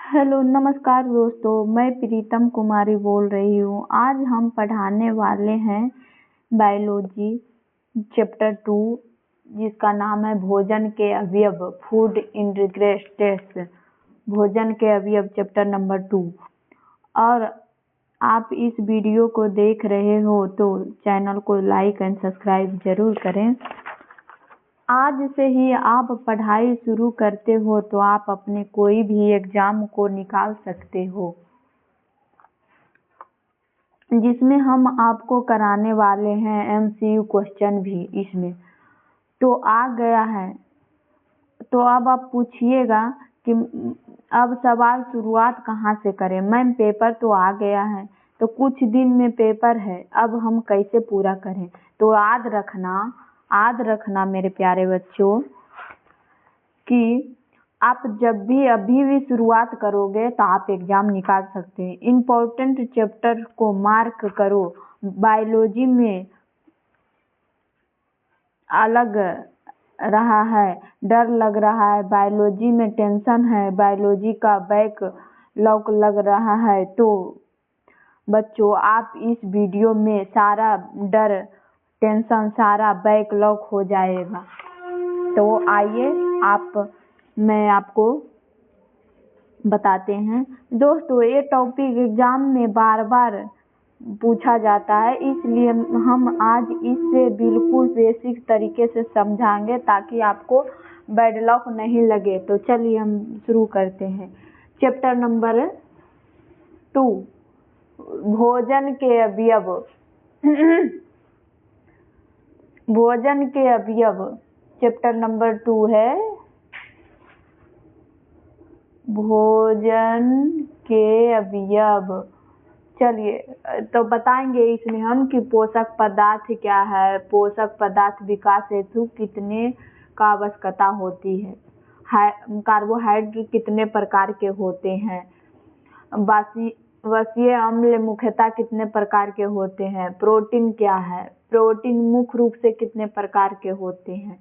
Hello नमस्कार दोस्तों, मैं प्रीतम कुमारी बोल रही हूँ। आज हम पढ़ाने वाले हैं बायोलॉजी चैप्टर 2, जिसका नाम है भोजन के अवयव, फूड इंग्रेडिएंट्स। भोजन के अवयव चैप्टर नंबर 2। और आप इस वीडियो को देख रहे हो तो चैनल को लाइक एंड सब्सक्राइब जरूर करें। आज से ही आप पढ़ाई शुरू करते हो तो आप अपने कोई भी एग्जाम को निकाल सकते हो, जिसमें हम आपको कराने वाले हैं एमसीक्यू क्वेश्चन भी इसमें। तो आ गया है, तो अब आप पूछिएगा कि अब सवाल शुरुआत कहाँ से करें। मैम पेपर तो आ गया है, तो कुछ दिन में पेपर है, अब हम कैसे पूरा करें। तो याद रखना मेरे प्यारे बच्चों कि आप जब भी अभी भी शुरुआत करोगे तो आप एग्जाम निकाल सकते हैं। इम्पोर्टेंट चैप्टर को मार्क करो। बायोलॉजी में अलग रहा है, डर लग रहा है, बायोलॉजी में टेंशन है, बायोलॉजी का बैकलॉग लग रहा है, तो बच्चों आप इस वीडियो में सारा डर टेंशन सारा बैकलॉग हो जाएगा। तो आइए मैं आपको बताते हैं। दोस्तों ये टॉपिक एग्जाम में बार बार पूछा जाता है, इसलिए हम आज इससे बिल्कुल बेसिक तरीके से समझाएंगे ताकि आपको बैकलॉग नहीं लगे। तो चलिए हम शुरू करते हैं। चैप्टर नंबर 2, भोजन के अवयव। भोजन के अवयव चैप्टर नंबर 2 है भोजन के अवयव। चलिए तो बताएंगे इसमें हम कि पोषक पदार्थ क्या है, पोषक पदार्थ विकास हेतु कितने का आवश्यकता होती है, कार्बोहाइड्रेट कितने प्रकार के होते हैं, वसीय अम्ल मुख्यतः कितने प्रकार के होते हैं, प्रोटीन क्या है, प्रोटीन मुख्य रूप से कितने प्रकार के होते हैं।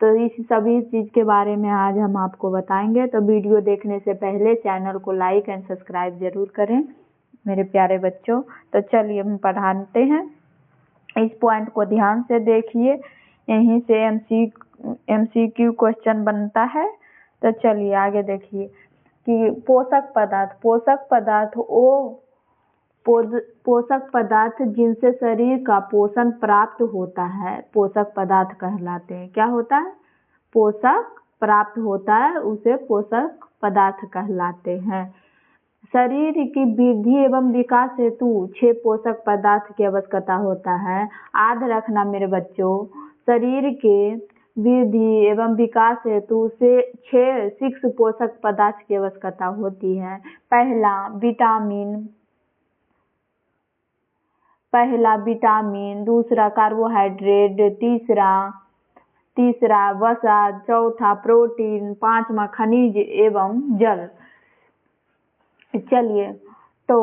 तो इस सभी चीज के बारे में आज हम आपको बताएंगे। तो वीडियो देखने से पहले चैनल को लाइक एंड सब्सक्राइब जरूर करें मेरे प्यारे बच्चों। तो चलिए हम पढ़ाते हैं। इस पॉइंट को ध्यान से देखिए, यहीं से एमसीक्यू क्वेश्चन बनता है। तो चलिए आगे देखिए कि पोषक पदार्थ जिनसे शरीर का पोषण प्राप्त होता है पोषक पदार्थ कहलाते हैं। क्या होता है? पोषक प्राप्त होता है, उसे पोषक पदार्थ कहलाते हैं। शरीर की वृद्धि एवं विकास हेतु 6 पोषक पदार्थ की आवश्यकता होता है। याद रखना मेरे बच्चों, शरीर के वृद्धि एवं विकास हेतु से 6 पोषक पदार्थ की आवश्यकता होती है। पहला विटामिन, दूसरा कार्बोहाइड्रेट, तीसरा वसा, चौथा प्रोटीन, पांचवा खनिज एवं जल। चलिए तो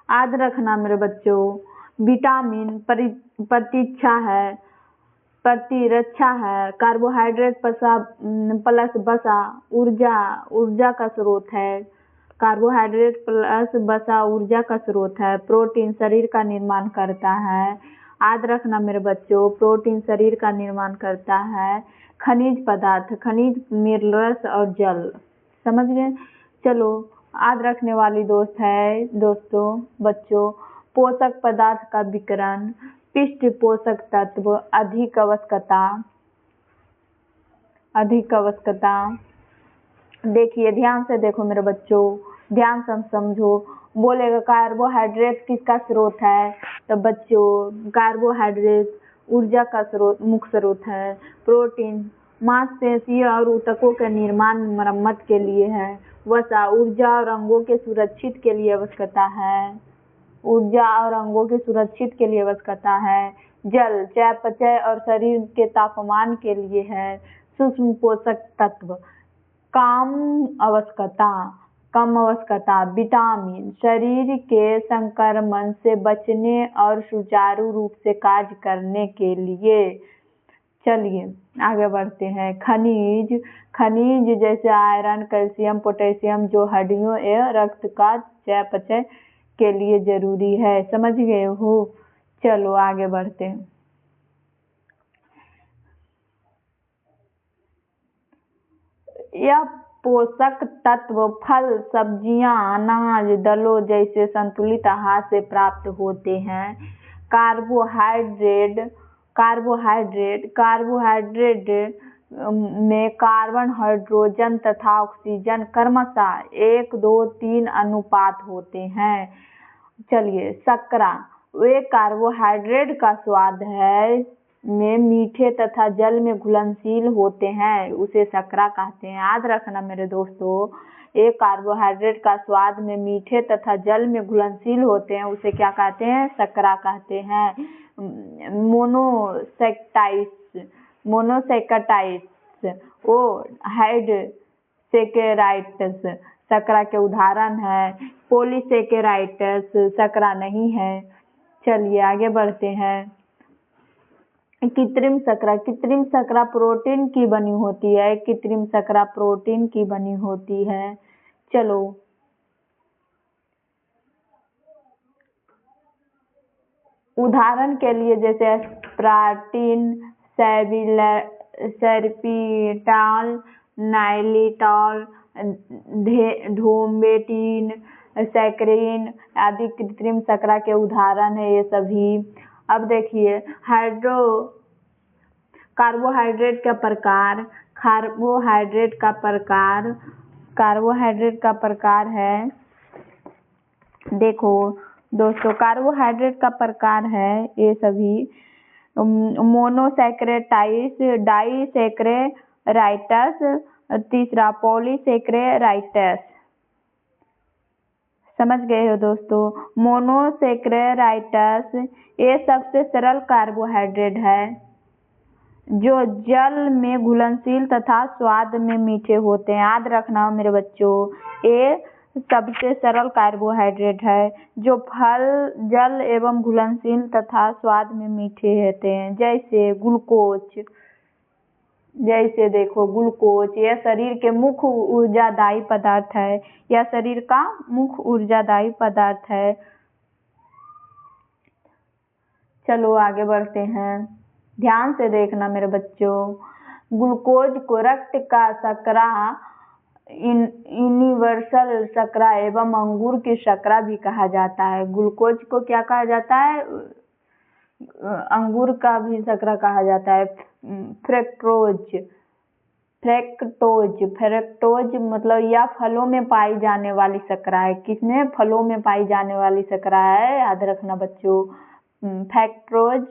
याद रखना मेरे बच्चों, विटामिन प्रतिरक्षा है, कार्बोहाइड्रेट प्लस वसा ऊर्जा का स्रोत है, कार्बोहाइड्रेट प्लस वसा ऊर्जा का स्रोत है। प्रोटीन शरीर का निर्माण करता है। याद रखना मेरे बच्चों, प्रोटीन शरीर का निर्माण करता है। खनिज पदार्थ, खनिज मिनरल्स और जल। समझ गए? चलो याद रखने वाली दोस्तों बच्चों, पोषक पदार्थ का विकरण, पृष्ठ पोषक तत्व, अधिक आवश्यकता। देखिए ध्यान से देखो मेरे बच्चों, ध्यान से समझो। बोलेगा कार्बोहाइड्रेट किसका स्रोत है, तो बच्चों कार्बोहाइड्रेट ऊर्जा का मुख्य स्रोत है। प्रोटीन मांसपेशियों और ऊतकों के निर्माण मरम्मत के लिए है। वसा ऊर्जा और अंगों के सुरक्षित के लिए आवश्यकता है। जल चयापचय और शरीर के तापमान के लिए है। सूक्ष्म पोषक तत्व कम आवश्यकता। विटामिन शरीर के संक्रमण से बचने और सुचारू रूप से कार्य करने के लिए। चलिए आगे बढ़ते हैं। खनिज, खनिज जैसे आयरन, कैल्शियम, पोटेशियम जो हड्डियों एवं रक्त का चयापचय के लिए जरूरी है। समझ गए हो? चलो आगे बढ़ते हैं। यह पोषक तत्व फल, सब्जियां, अनाज, दलों जैसे संतुलित आहार से प्राप्त होते हैं। कार्बोहाइड्रेट कार्बोहाइड्रेट में कार्बन, हाइड्रोजन तथा ऑक्सीजन क्रमशः 1, 2, 3 अनुपात होते हैं। चलिए शर्करा, वे कार्बोहाइड्रेट का स्वाद है में मीठे तथा जल में घुलनशील होते हैं, उसे शर्करा कहते हैं। याद रखना मेरे दोस्तों, एक कार्बोहाइड्रेट का स्वाद में मीठे तथा जल में घुलनशील होते हैं, उसे क्या कहते हैं? शर्करा कहते हैं। मोनोसैकेराइड्स ओ हाइड्रोसैकेराइड्स शर्करा के उदाहरण है। पॉलीसैकेराइड्स शर्करा नहीं है। चलिए आगे बढ़ते हैं। कृत्रिम शर्करा प्रोटीन की बनी होती है। कृत्रिम शर्करा प्रोटीन की बनी होती है। चलो उदाहरण के लिए जैसे एस्पार्टिन, सैरपिटाल, नाइलिटॉल, धोमेटिन, सैकरीन आदि कृत्रिम शर्करा के उदाहरण है ये सभी। अब देखिए कार्बोहाइड्रेट का प्रकार है। देखो दोस्तों, कार्बोहाइड्रेट का प्रकार है ये सभी। मोनोसैकेराइड्स, डाइसैकेराइड्स, तीसरा पॉलीसैकेराइड्स। समझ गए हो दोस्तों? मोनोसैकेराइड्स ये सबसे सरल कार्बोहाइड्रेट है जो जल में घुलनशील तथा स्वाद में मीठे होते हैं। याद रखना मेरे बच्चों, ये सबसे सरल कार्बोहाइड्रेट है जो फल, जल एवं घुलनशील तथा स्वाद में मीठे होते हैं। जैसे देखो ग्लूकोज, यह शरीर के मुख्य ऊर्जादायी पदार्थ है। यह शरीर का मुख्य ऊर्जादायी पदार्थ है। चलो आगे बढ़ते हैं। ध्यान से देखना मेरे बच्चों, ग्लूकोज को रक्त का शर्करा, यूनिवर्सल शर्करा एवं अंगूर की शर्करा भी कहा जाता है। ग्लूकोज को क्या कहा जाता है? अंगूर का भी शर्करा कहा जाता है। फ्रैक्टोज मतलब यह फलों में पाई जाने वाली शर्करा है। किसमें? फलों में पाई जाने वाली शर्करा है। याद रखना बच्चों, फ्रैक्टोज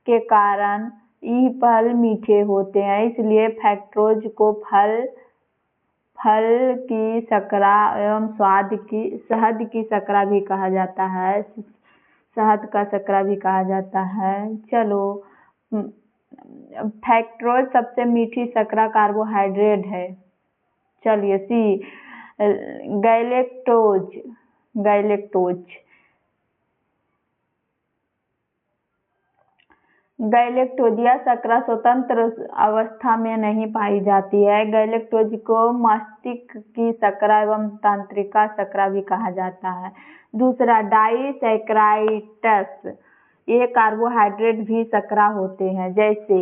के कारण ये फल मीठे होते हैं, इसलिए फ्रैक्टोज को फल की शर्करा एवं शहद की शर्करा भी कहा जाता है। शहद का शर्करा भी कहा जाता है। चलो फ्रैक्टोज सबसे मीठी शर्करा कार्बोहाइड्रेट है। चलिए गैलेक्टोज यह शर्करा स्वतंत्र अवस्था में नहीं पाई जाती है। गैलेक्टोज को मस्तिष्क की शर्करा एवं तंत्रिका शर्करा भी कहा जाता है। दूसरा डाइसैकेराइड्स, ये कार्बोहाइड्रेट भी शर्करा होते हैं। जैसे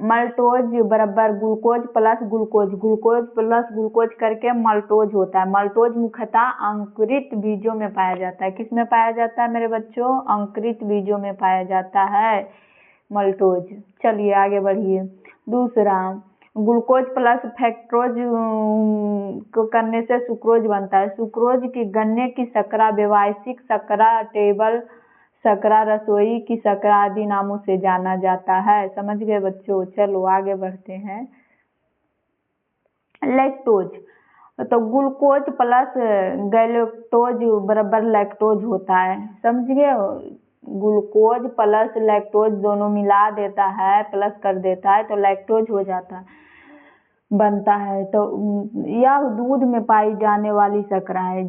मल्टोज बराबर ग्लूकोज प्लस ग्लूकोज करके मल्टोज होता है। मल्टोज मुख्यतः अंकुरित बीजों में पाया जाता है। किस में पाया जाता है मेरे बच्चों? अंकुरित बीजों में पाया जाता है मल्टोज। चलिए आगे बढ़िए। दूसरा ग्लूकोज प्लस फ्रैक्टोज को करने से सुक्रोज बनता है। सुक्रोज की गन्ने की शर्करा, व्यावसायिक शर्करा, टेबल शर्करा, रसोई की शर्करा आदि नामों से जाना जाता है। समझ गए बच्चों? चलो आगे बढ़ते हैं। लैक्टोज, तो ग्लूकोज प्लस गैलेक्टोज बराबर लैक्टोज होता है। समझ गए? ग्लूकोज प्लस लैक्टोज दोनों मिला देता है, प्लस कर देता है तो लैक्टोज हो जाता है, बनता है। तो यह दूध में पाई जाने वाली शर्करा है,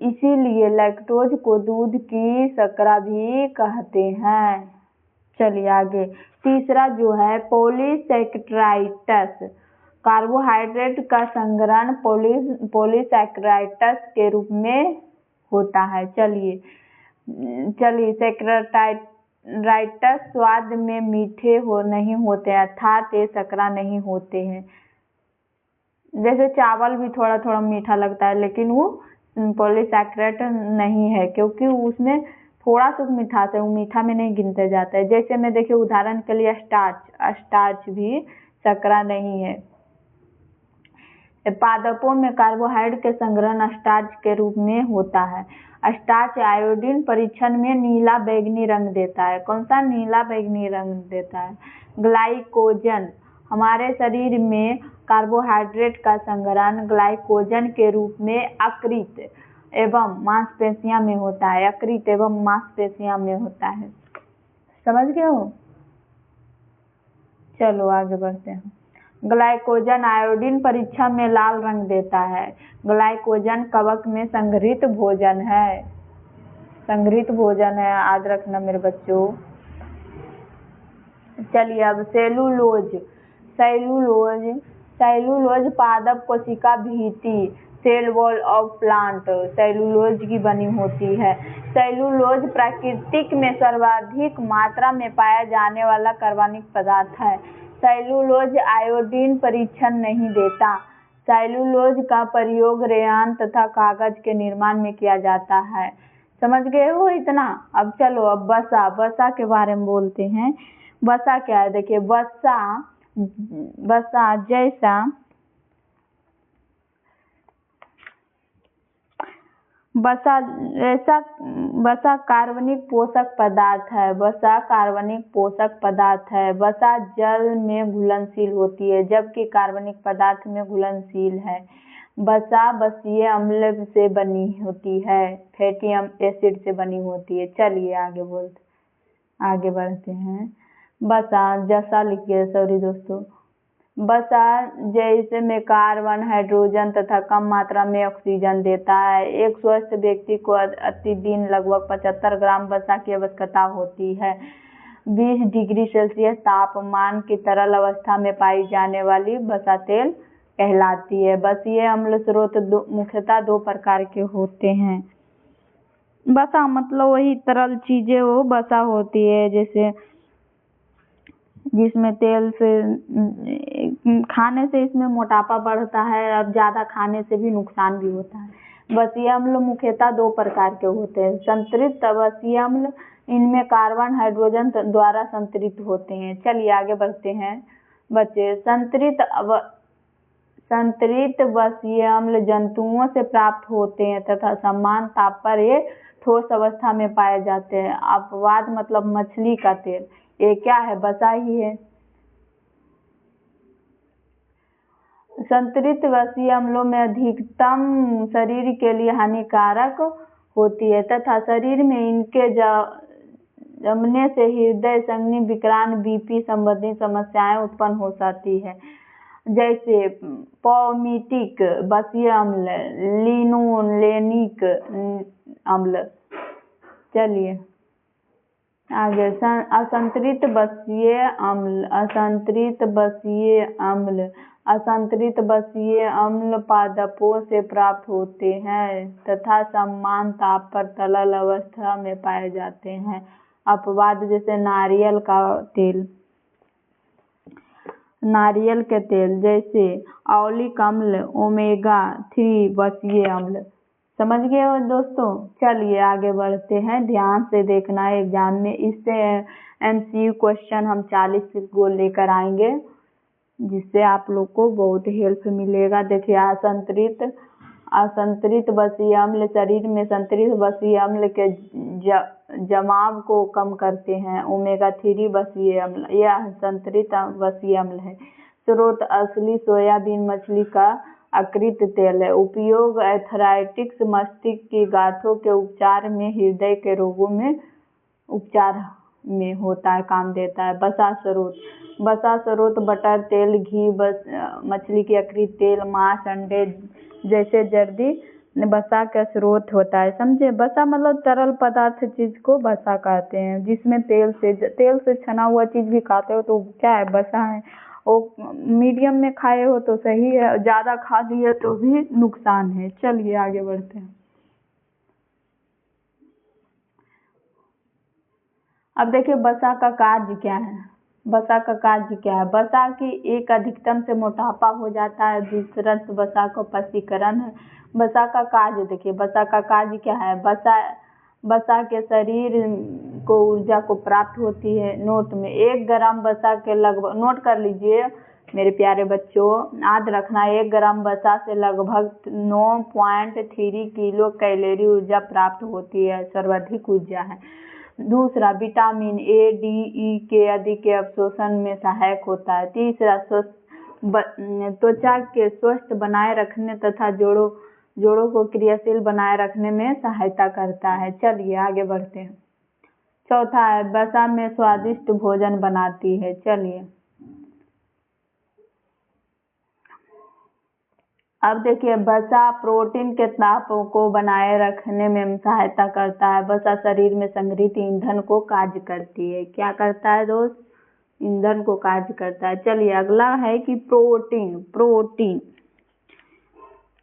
इसीलिए लैक्टोज को दूध की शर्करा भी कहते हैं। चलिए आगे, तीसरा जो है पॉलीसेकेराइड्स, कार्बोहाइड्रेट का संग्रहण पॉलीसेकेराइड्स के रूप में होता है। चलिए सेकेराइड्स स्वाद में मीठे नहीं होते अर्थात ये सकरा नहीं होते हैं। जैसे चावल भी थोड़ा थोड़ा मीठा लगता है लेकिन वो पॉलीसेकेराइड नहीं है, क्योंकि उसमें थोड़ा सा मिठास है, वो मीठा में नहीं गिनते जाता है। जैसे मैं देखिए उदाहरण के लिए स्टार्च भी सकरा नहीं है। पादपों में कार्बोहाइड्रेट के संग्रहण स्टार्च के रूप में होता है। स्टार्च आयोडीन परीक्षण में नीला बैंगनी रंग देता है। कौन सा नीला बैंगनी रंग देता है? ग्लाइकोजन, हमारे शरीर में कार्बोहाइड्रेट का संग्रहण ग्लाइकोजन के रूप में यकृत एवं मांसपेशियों में होता है। यकृत एवं मांसपेशियों में होता है। समझ गए हो? चलो आगे बढ़ते हैं। ग्लाइकोजन आयोडीन परीक्षण में लाल रंग देता है। ग्लाइकोजन कवक में संग्रहित भोजन है। संग्रहित भोजन है, याद रखना मेरे बच्चों। चलिए अब सेलुलोज पादप कोशिका भित्ति, cell wall of plant cellulose की बनी होती है। सेलुलोज प्रकृति में सर्वाधिक मात्रा में पाया जाने वाला कार्बनिक पदार्थ है। सेलुलोज आयोडीन परीक्षण नहीं देता। सेलुलोज का प्रयोग रेयान तथा कागज के निर्माण में किया जाता है। समझ गए हो इतना? अब चलो अब वसा के बारे में बोलते हैं। वसा क्या है? देखिए वसा कार्बनिक पोषक पदार्थ है। वसा कार्बनिक पोषक पदार्थ है। वसा जल में घुलनशील होती है जबकि कार्बनिक पदार्थ में घुलनशील है। वसा वसीय अम्ल से बनी होती है, फैटी एसिड से बनी होती है। चलिए आगे बढ़ते हैं। वसा लिखिए, सॉरी दोस्तों। वसा जैसे में कार्बन, हाइड्रोजन तथा कम मात्रा में ऑक्सीजन देता है। एक स्वस्थ व्यक्ति को प्रतिदिन लगभग 75 ग्राम वसा की आवश्यकता होती है। 20 डिग्री सेल्सियस तापमान की तरल अवस्था में पाई जाने वाली वसा तेल कहलाती है। वसीय अम्ल स्रोत मुख्यतः 2 प्रकार के होते हैं। वसा मतलब वही तरल चीजें वो वसा होती है, जैसे जिसमें तेल से खाने से इसमें मोटापा बढ़ता है, अब ज्यादा खाने से भी नुकसान भी होता है। वसीय अम्ल मुख्यतः 2 प्रकार के होते हैं। संतृप्त वसीय अम्ल, इनमें कार्बन हाइड्रोजन द्वारा संतृप्त होते हैं। चलिए आगे बढ़ते हैं बच्चे। संतृप्त वसीय अम्ल जंतुओं से प्राप्त होते हैं तथा समान ताप पर ये ठोस अवस्था में पाए जाते हैं। अपवाद मतलब मछली का तेल, ये क्या है? वसा ही है। संतृप्त वसीय अम्लों में अधिकतम शरीर के लिए हानिकारक होती है तथा शरीर में इनके जमने से हृदय संबंधी विकराल बीपी संबंधी समस्याएं उत्पन्न हो सकती है, जैसे पॉमिटिक वसीय अम्ल, लिनोलेनिक अम्ल। चलिए आगे। असंतृप्त वसीय अम्ल पादपों से प्राप्त होते हैं तथा समान ताप पर तरल अवस्था में पाए जाते हैं। अपवाद जैसे नारियल के तेल, जैसे ऑलिक अम्ल, ओमेगा 3 वसीय अम्ल। समझ गए हो दोस्तों? चलिए आगे बढ़ते हैं। ध्यान से देखना है एग्जाम में, इससे MCQ क्वेश्चन हम 40 को लेकर आएंगे, जिससे आप लोग को बहुत हेल्प मिलेगा। देखिए असंतृप्त वसीय अम्ल शरीर में संतृप्त वसीय अम्ल के जमाव को कम करते हैं। ओमेगा 3 वसीय अम्ल, यह संतृप्त वसीय अम्ल है। स्रोत असली सोयाबीन मछली का यकृत तेल है। उपयोग एथराइटिस, मस्तिष्क की गांठों के उपचार में, हृदय के रोगों में उपचार में होता है, काम देता है। वसा स्रोत बटर, तेल, घी, मछली की यकृत तेल, मांस, अंडे जैसे जर्दी वसा का स्रोत होता है, समझे। वसा मतलब तरल पदार्थ चीज को वसा कहते हैं, जिसमें तेल से छना हुआ चीज भी खाते हो तो क्या है, वसा है। वो मीडियम में खाए हो तो सही है, ज्यादा खा लिए तो भी नुकसान है। चलिए आगे बढ़ते हैं। अब देखिए वसा का कार्य क्या है। वसा का कार्य क्या है। वसा की एक अधिकतम से मोटापा हो जाता है, दूसरा वसा का पसीकरण है। वसा का कार्य देखिए, वसा का कार्य क्या है। वसा के शरीर को ऊर्जा को प्राप्त होती है। नोट में 1 ग्राम वसा के लगभग, नोट कर लीजिए मेरे प्यारे बच्चों, याद रखना, 1 ग्राम वसा से लगभग 9.3 किलो कैलोरी ऊर्जा प्राप्त होती है, सर्वाधिक ऊर्जा है। दूसरा विटामिन ए, डी, ई के अधिक अवशोषण में सहायक होता है। तीसरा त्वचा के स्वस्थ बनाए रखने तथा जोड़ों को क्रियाशील बनाए रखने में सहायता करता है। चलिए आगे बढ़ते हैं। चौथा है वसा में स्वादिष्ट भोजन बनाती है। चलिए अब देखिए, वसा प्रोटीन के ताप को बनाए रखने में सहायता करता है। वसा शरीर में संग्रहित ईंधन को कार्य करती है। क्या करता है दोस्त, ईंधन को कार्य करता है। चलिए अगला है कि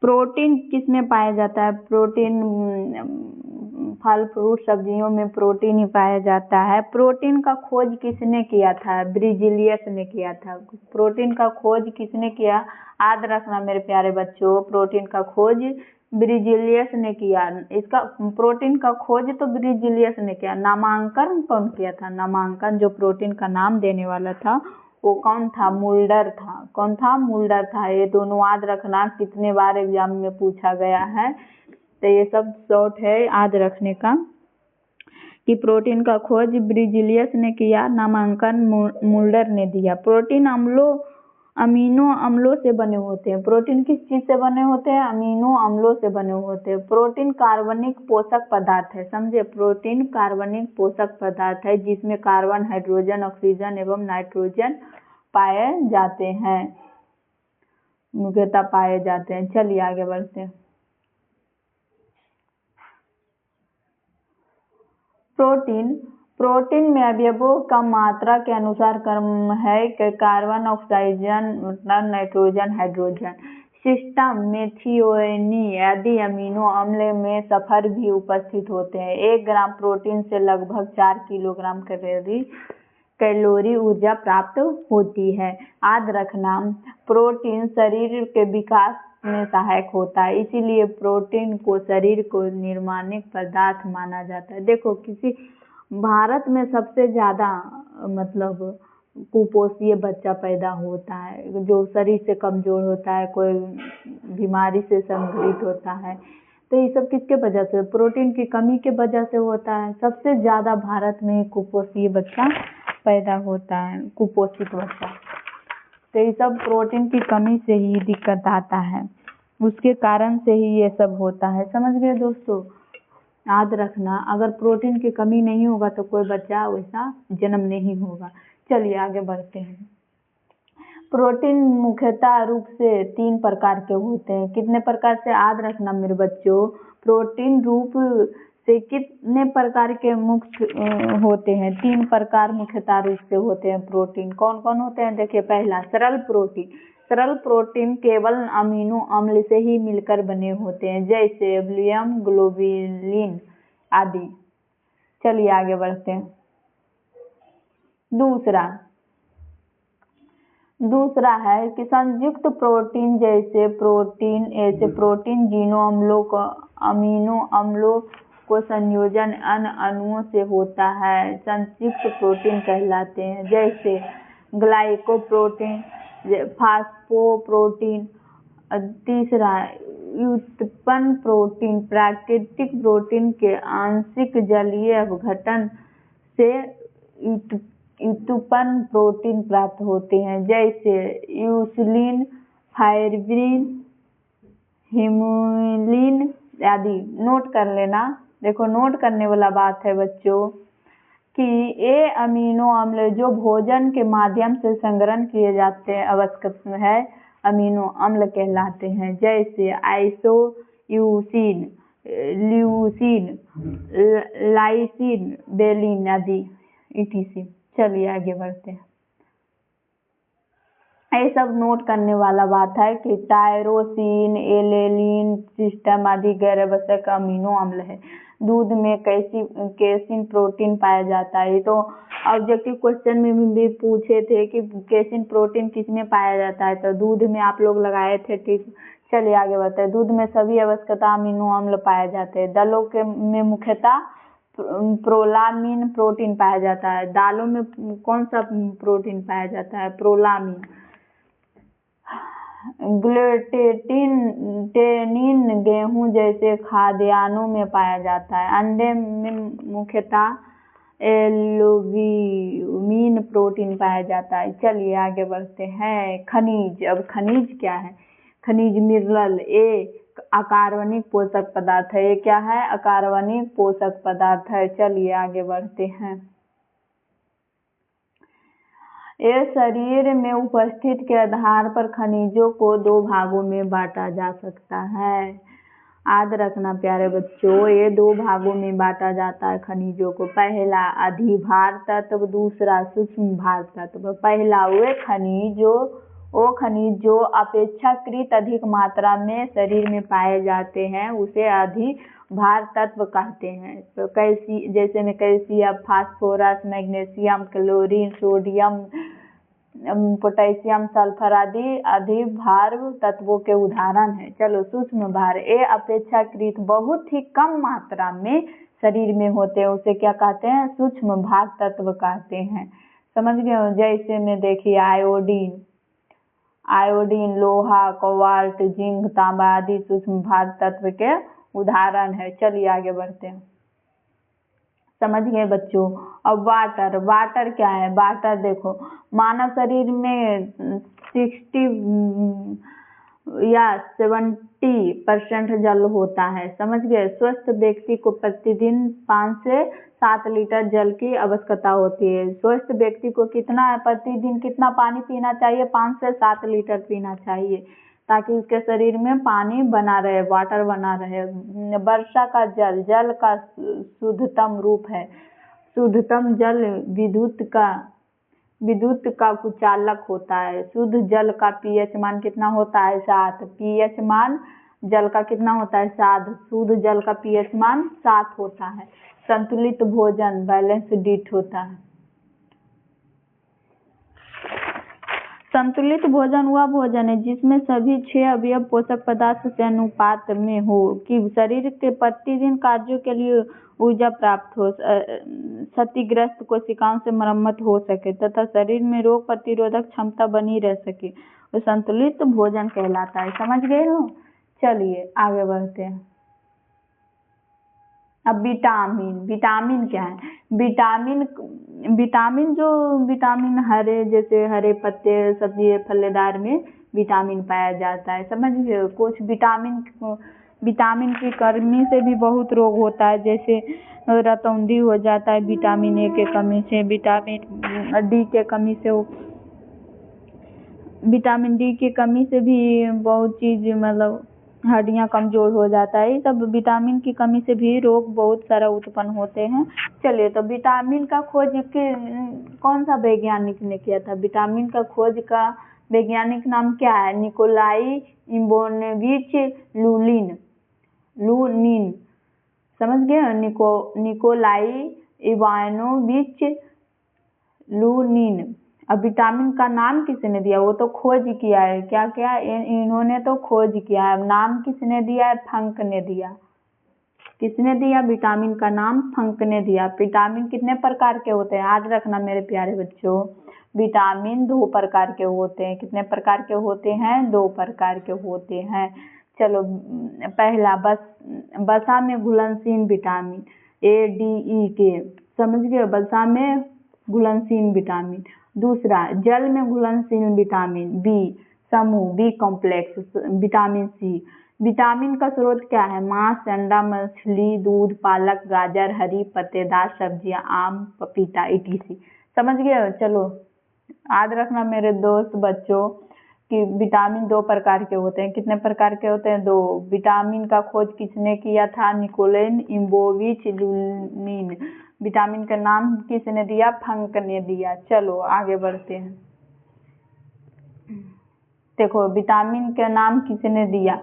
प्रोटीन किसमें पाया जाता है। प्रोटीन फल फ्रूट सब्जियों में प्रोटीन ही पाया जाता है। प्रोटीन का खोज किसने किया था, ब्रिजिलियस ने किया था। प्रोटीन का खोज किसने किया, याद रखना मेरे प्यारे बच्चों, प्रोटीन का खोज ब्रिजिलियस ने किया। इसका प्रोटीन का खोज तो ब्रिजिलियस ने किया। नामांकन कौन किया था, नामांकन जो प्रोटीन का नाम देने वाला था वो कौन था, मुल्डर था। कौन था, मुल्डर था। ये दोनों याद रखना, कितने बार एग्जाम में पूछा गया है, तो ये सब शॉर्ट है याद रखने का कि प्रोटीन का खोज ब्रिजिलियस ने किया, नामांकन मुल्डर ने दिया। प्रोटीन अमीनो अम्लों से बने होते हैं। प्रोटीन किस चीज से बने होते हैं, अमीनो अम्लों से बने होते हैं। प्रोटीन कार्बनिक पोषक पदार्थ है, समझे। प्रोटीन कार्बनिक पोषक पदार्थ है जिसमें कार्बन, हाइड्रोजन, ऑक्सीजन एवं नाइट्रोजन पाए जाते हैं, मुख्यतः पाए जाते हैं। चलिए आगे बढ़ते हैं। प्रोटीन में अवयवों का मात्रा के अनुसार क्रम है कि carbon, oxygen, nitrogen, hydrogen. System methionine आदि अमीनो अम्ल में सल्फर भी उपस्थित होते हैं। 1 ग्राम प्रोटीन से लगभग 4 किलोग्राम कैलोरी ऊर्जा प्राप्त होती है। याद रखना, प्रोटीन शरीर के विकास में सहायक होता है, इसीलिए प्रोटीन को शरीर को निर्माणिक पदार्थ माना जाता है। देखो किसी भारत में सबसे ज्यादा मतलब कुपोषित बच्चा पैदा होता है, जो शरीर से कमजोर होता है, कोई बीमारी से संक्रमित होता है, तो ये सब किसके वजह से, प्रोटीन की कमी के वजह से होता है। सबसे ज्यादा भारत में कुपोषित बच्चा पैदा होता है, कुपोषित बच्चा, तो ये सब प्रोटीन की कमी से ही दिक्कत आता है, उसके कारण से ही ये सब होता है। समझ गए दोस्तों, याद रखना, अगर प्रोटीन की कमी नहीं होगा तो कोई बच्चा वैसा जन्म नहीं होगा। चलिए आगे बढ़ते हैं। प्रोटीन मुख्यतः रूप से 3 प्रकार के होते हैं। कितने प्रकार से, याद रखना मेरे बच्चों, प्रोटीन रूप से कितने प्रकार के मुख्य होते हैं, 3 प्रकार मुख्यतः रूप से होते हैं। प्रोटीन कौन कौन होते हैं, देखिए पहला सरल प्रोटीन। सरल प्रोटीन केवल अमीनो अम्ल से ही मिलकर बने होते हैं, जैसे विलियम, ग्लोबुलिन आदि। चलिए आगे बढ़ते हैं। दूसरा है कि संयुक्त प्रोटीन, जैसे प्रोटीन अमीनो अम्लों को संयोजन अन्य अणुओं से होता है, संयुक्त प्रोटीन कहलाते हैं, जैसे ग्लाइकोप्रोटीन, फास्फोप्रोटीन। तीसरा व्युत्पन्न प्रोटीन, प्राकृतिक प्रोटीन के आंशिक जलीय अपघटन से व्युत्पन्न प्रोटीन प्राप्त होते हैं, जैसे यूसिलिन, फाइब्रिन, हिमुलिन आदि। नोट कर लेना, देखो नोट करने वाला बात है बच्चों कि ये अमीनो अम्ल जो भोजन के माध्यम से संग्रहण किए जाते हैं आवश्यक है, अमीनो अम्ल कहलाते हैं, जैसे यूसिन, ल्यूसिन, लाइसिन, बेलिन आदि etc। चलिए आगे बढ़ते हैं। ये सब नोट करने वाला बात है कि टायरोसिन, एलेनिन, सिस्टम आदि गैर आवश्यक अमीनो अम्ल है। दूध में केसिन प्रोटीन पाया जाता है। तो ऑब्जेक्टिव क्वेश्चन में भी पूछे थे कि केसिन प्रोटीन किसमें पाया जाता है, तो दूध में आप लोग लगाए थे, ठीक। चलिए आगे बढ़ते हैं। दूध में सभी आवश्यकता अमीनो अम्ल पाए जाते हैं। दालों के में मुख्यतः प्रोलामिन प्रोटीन पाया जाता है। दालों में कौन सा प्रोटीन पाया जाता है? प्रोलामिन। ग्लूटेनिन गेहूं जैसे खाद्यान्नों में पाया जाता है। अंडे में मुख्यतः एल्ब्यूमिन प्रोटीन पाया जाता है। चलिए आगे बढ़ते हैं। खनिज। अब खनिज क्या है? खनिज मिनरल। ए अकार्बनिक पोषक पदार्थ है। ये क्या है? अकार्बनिक पोषक पदार्थ है। चलिए आगे बढ़ते हैं। ये शरीर में उपस्थित के आधार पर खनिजों को 2 भागों में बांटा जा सकता है। याद रखना प्यारे बच्चों, ये 2 भागों में बांटा जाता है खनिजों को। पहला अधिभार तत्व, दूसरा सूक्ष्म भार तत्व। पहला वो खनिज जो अपेक्षाकृत अधिक मात्रा में शरीर में पाए जाते हैं उसे अधिभार तत्व कहते हैं। तो जैसे में calcium, phosphorus, magnesium, chlorine, sodium, potassium, sulphur आदि अधिभार तत्वों के उदाहरण हैं। चलो सूक्ष्म भार। ये अपेक्षाकृत बहुत ही कम मात्रा में शरीर में होते हैं, उसे क्या कहते हैं? सूक्ष्म भार तत्व कहते हैं। समझ गए? जैसे में देखिए आयोडीन, लोहा, कोबाल्ट, जिंक, तांबा आदि सूक्ष्म भार तत्व के उदाहरण है। चलिए आगे बढ़ते हैं। समझ गए बच्चों? अब वाटर क्या है? वाटर देखो, मानव शरीर में 60 या 70% जल होता है। समझ गए? स्वस्थ व्यक्ति को प्रतिदिन 5 से 7 लीटर जल की आवश्यकता होती है। स्वस्थ व्यक्ति को प्रतिदिन कितना पानी पीना चाहिए? 5 से 7 लीटर पीना चाहिए, ताकि उसके शरीर में पानी बना रहे, वाटर बना रहे। वर्षा का जल का शुद्धतम रूप है। शुद्धतम जल विद्युत का कुचालक होता है। शुद्ध जल का पीएच मान कितना होता है? 7। पीएच मान जल का कितना होता है? 7। शुद्ध जल का पीएच मान 7 होता है। संतुलित भोजन बैलेंस डाइट होता है। संतुलित भोजन वह भोजन है जिसमें सभी 6 अवयव पोषक पदार्थ से अनुपात में हो, कि शरीर के प्रतिदिन कार्यों के लिए ऊर्जा प्राप्त हो, क्षतिग्रस्त कोशिकाओं से मरम्मत हो सके तथा शरीर में रोग प्रतिरोधक क्षमता बनी रह सके, वो संतुलित भोजन कहलाता है। समझ गए हो? चलिए आगे बढ़ते हैं। अब विटामिन क्या है? विटामिन हरे, जैसे हरे पत्ते, सब्जी, फलेदार में विटामिन पाया जाता है। समझ गए? कुछ विटामिन की कमी से भी बहुत रोग होता है, जैसे रतौंधी हो जाता है विटामिन ए के कमी से, विटामिन डी के कमी से, विटामिन डी की कमी से भी बहुत चीज, मतलब हड्डियां कमजोर हो जाता है। ये सब विटामिन की कमी से भी रोग बहुत सारा उत्पन्न होते हैं। चलिए, तो विटामिन का खोज कौन सा वैज्ञानिक ने किया था? विटामिन का खोज का वैज्ञानिक नाम क्या है? Nikolai Ivanovich Lunin. समझ गए? Nikolai Ivanovich Lunin. अब विटामिन का नाम किसने दिया? वो तो खोज किया है। क्या इन्होंने तो खोज किया है। नाम किसने दिया है? फंक ने दिया। किसने दिया? विटामिन का नाम फंक ने दिया। विटामिन कितने प्रकार के होते हैं? याद रखना मेरे प्यारे बच्चों, विटामिन 2 प्रकार के होते हैं। कितने प्रकार के होते हैं? 2 प्रकार के होते हैं। चलो, पहला वसा में घुलनशील विटामिन ADE समझ गए? वसा में घुलनशील विटामिन। दूसरा, जल में घुलनशील विटामिन B समूह, B complex. Vitamin C। Vitamin का स्रोत क्या है? मांस, अंडा, मछली, दूध, पालक, गाजर, हरी पत्तेदार सब्जियां, आम, पपीता etc। समझ गए? चलो याद रखना मेरे दोस्त बच्चों, कि विटामिन 2 प्रकार के होते हैं। कितने प्रकार के होते हैं? 2। विटामिन का खोज किसने किया था? निकोलन इम्बोविच लुनिन। विटामिन का नाम किसने दिया? फंक ने दिया। चलो आगे बढ़ते हैं। देखो विटामिन का नाम किसने दिया?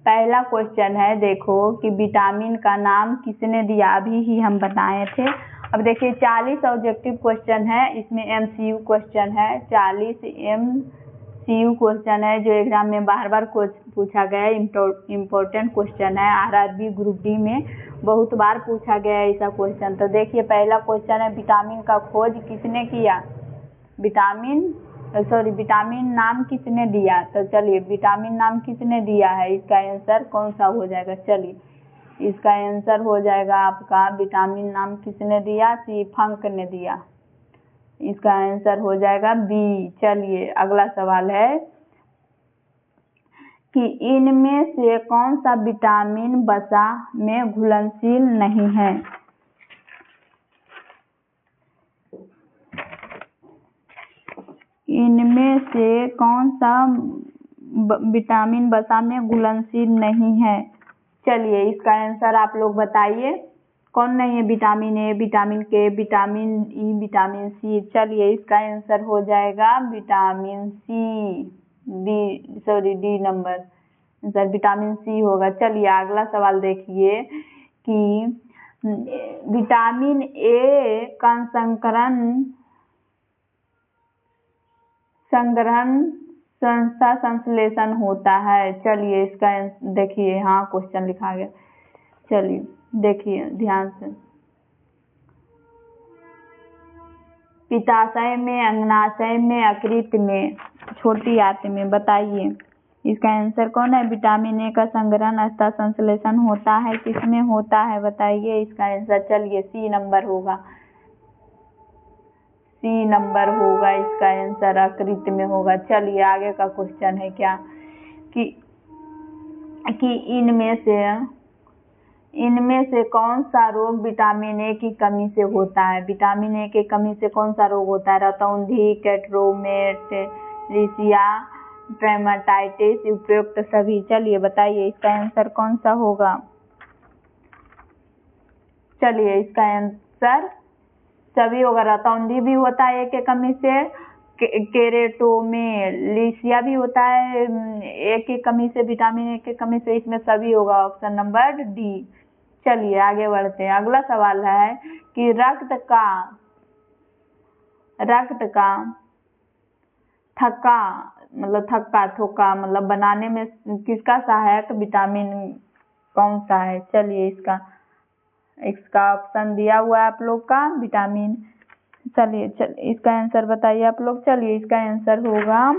पहला क्वेश्चन है देखो कि विटामिन का नाम किसने दिया, अभी ही हम बताए थे। अब देखिए 40 ऑब्जेक्टिव क्वेश्चन है, इसमें MCQ क्वेश्चन है। 40 MCQ क्वेश्चन है जो एग्जाम में बार बार पूछा गया है। इम्पोर्टेंट क्वेश्चन है। RRB ग्रुप डी में बहुत बार पूछा गया है ऐसा क्वेश्चन। तो देखिए पहला क्वेश्चन है विटामिन का खोज किसने किया? विटामिन नाम किसने दिया? तो चलिए विटामिन नाम किसने दिया है, इसका आंसर कौन सा हो जाएगा? चलिए इसका आंसर हो जाएगा आपका विटामिन नाम किसने दिया? सी फंक ने दिया। इसका आंसर हो जाएगा बी। चलिए अगला सवाल है कि इनमें से कौन सा विटामिन वसा में घुलनशील नहीं है? इनमें से कौन सा विटामिन वसा में घुलनशील नहीं है? चलिए इसका आंसर आप लोग बताइए। कौन नहीं है? Vitamin A, vitamin K, vitamin E, vitamin C. चलिए इसका आंसर हो जाएगा vitamin C. D number answer vitamin C होगा। चलिए अगला सवाल देखिए कि विटामिन ए का संग्रहण संस्था संश्लेषण होता है। चलिए इसका देखिए, हाँ क्वेश्चन लिखा गया। चलिए देखिए ध्यान से। पित्ताशय में, अग्नाशय में, यकृत में, छोटी आंत में। बताइए इसका आंसर कौन है? विटामिन ए का संग्रहण तथा संश्लेषण होता है। किसमें होता है बताइए इसका आंसर। चलिए सी नंबर होगा। सी नंबर होगा इसका आंसर, यकृत में होगा। चलिए आगे का क्वेश्चन है क्या कि इनमें से कौन सा रोग विटामिन ए की कमी से होता है? विटामिन ए की कमी से कौन सा रोग होता है? रतौंधी, कैट्रोमेटरिसिया, ट्रेमाटाइटिस, उपयुक्त सभी। चलिए बताइए इसका आंसर कौन सा होगा? चलिए इसका आंसर सभी होगा। रतौंधी भी होता है ए की कमी से, केरेटोमेलिसिया भी होता है ए की कमी से, विटामिन ए की कमी से। इसमें सभी होगा, ऑप्शन नंबर डी। चलिए आगे बढ़ते हैं। अगला सवाल है कि रक्त का थक्का थोका मतलब बनाने में किसका सहायक विटामिन कौन सा है? चलिए इसका ऑप्शन दिया हुआ है आप लोग का विटामिन। चलिए इसका आंसर बताइए आप लोग। चलिए इसका आंसर होगा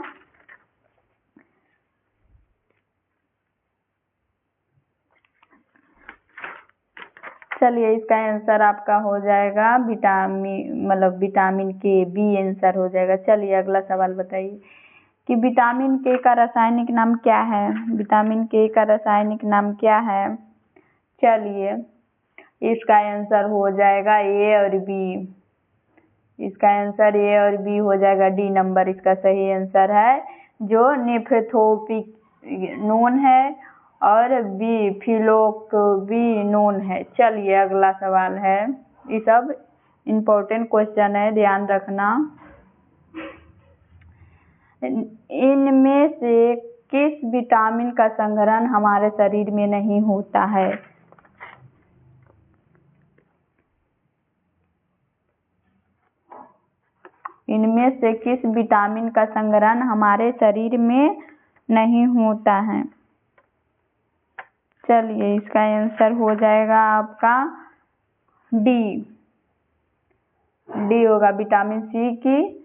इसका आंसर आपका हो जाएगा विटामिन के, बी आंसर हो जाएगा। चलिए अगला सवाल बताइए कि विटामिन के का रासायनिक नाम क्या है? विटामिन के का रासायनिक नाम क्या है? चलिए इसका आंसर हो जाएगा ए और बी। इसका आंसर ए और बी हो जाएगा। डी नंबर इसका सही आंसर है, जो नेफ्रोथोपिनोन है और बी फिलोक्विनोन है। चलिए अगला सवाल है, ये सब इम्पोर्टेंट क्वेश्चन है, ध्यान रखना। इनमें से किस विटामिन का संग्रहण हमारे शरीर में नहीं होता है? इनमें से किस विटामिन का संग्रहण हमारे शरीर में नहीं होता है? चलिए इसका आंसर हो जाएगा आपका डी होगा। विटामिन सी की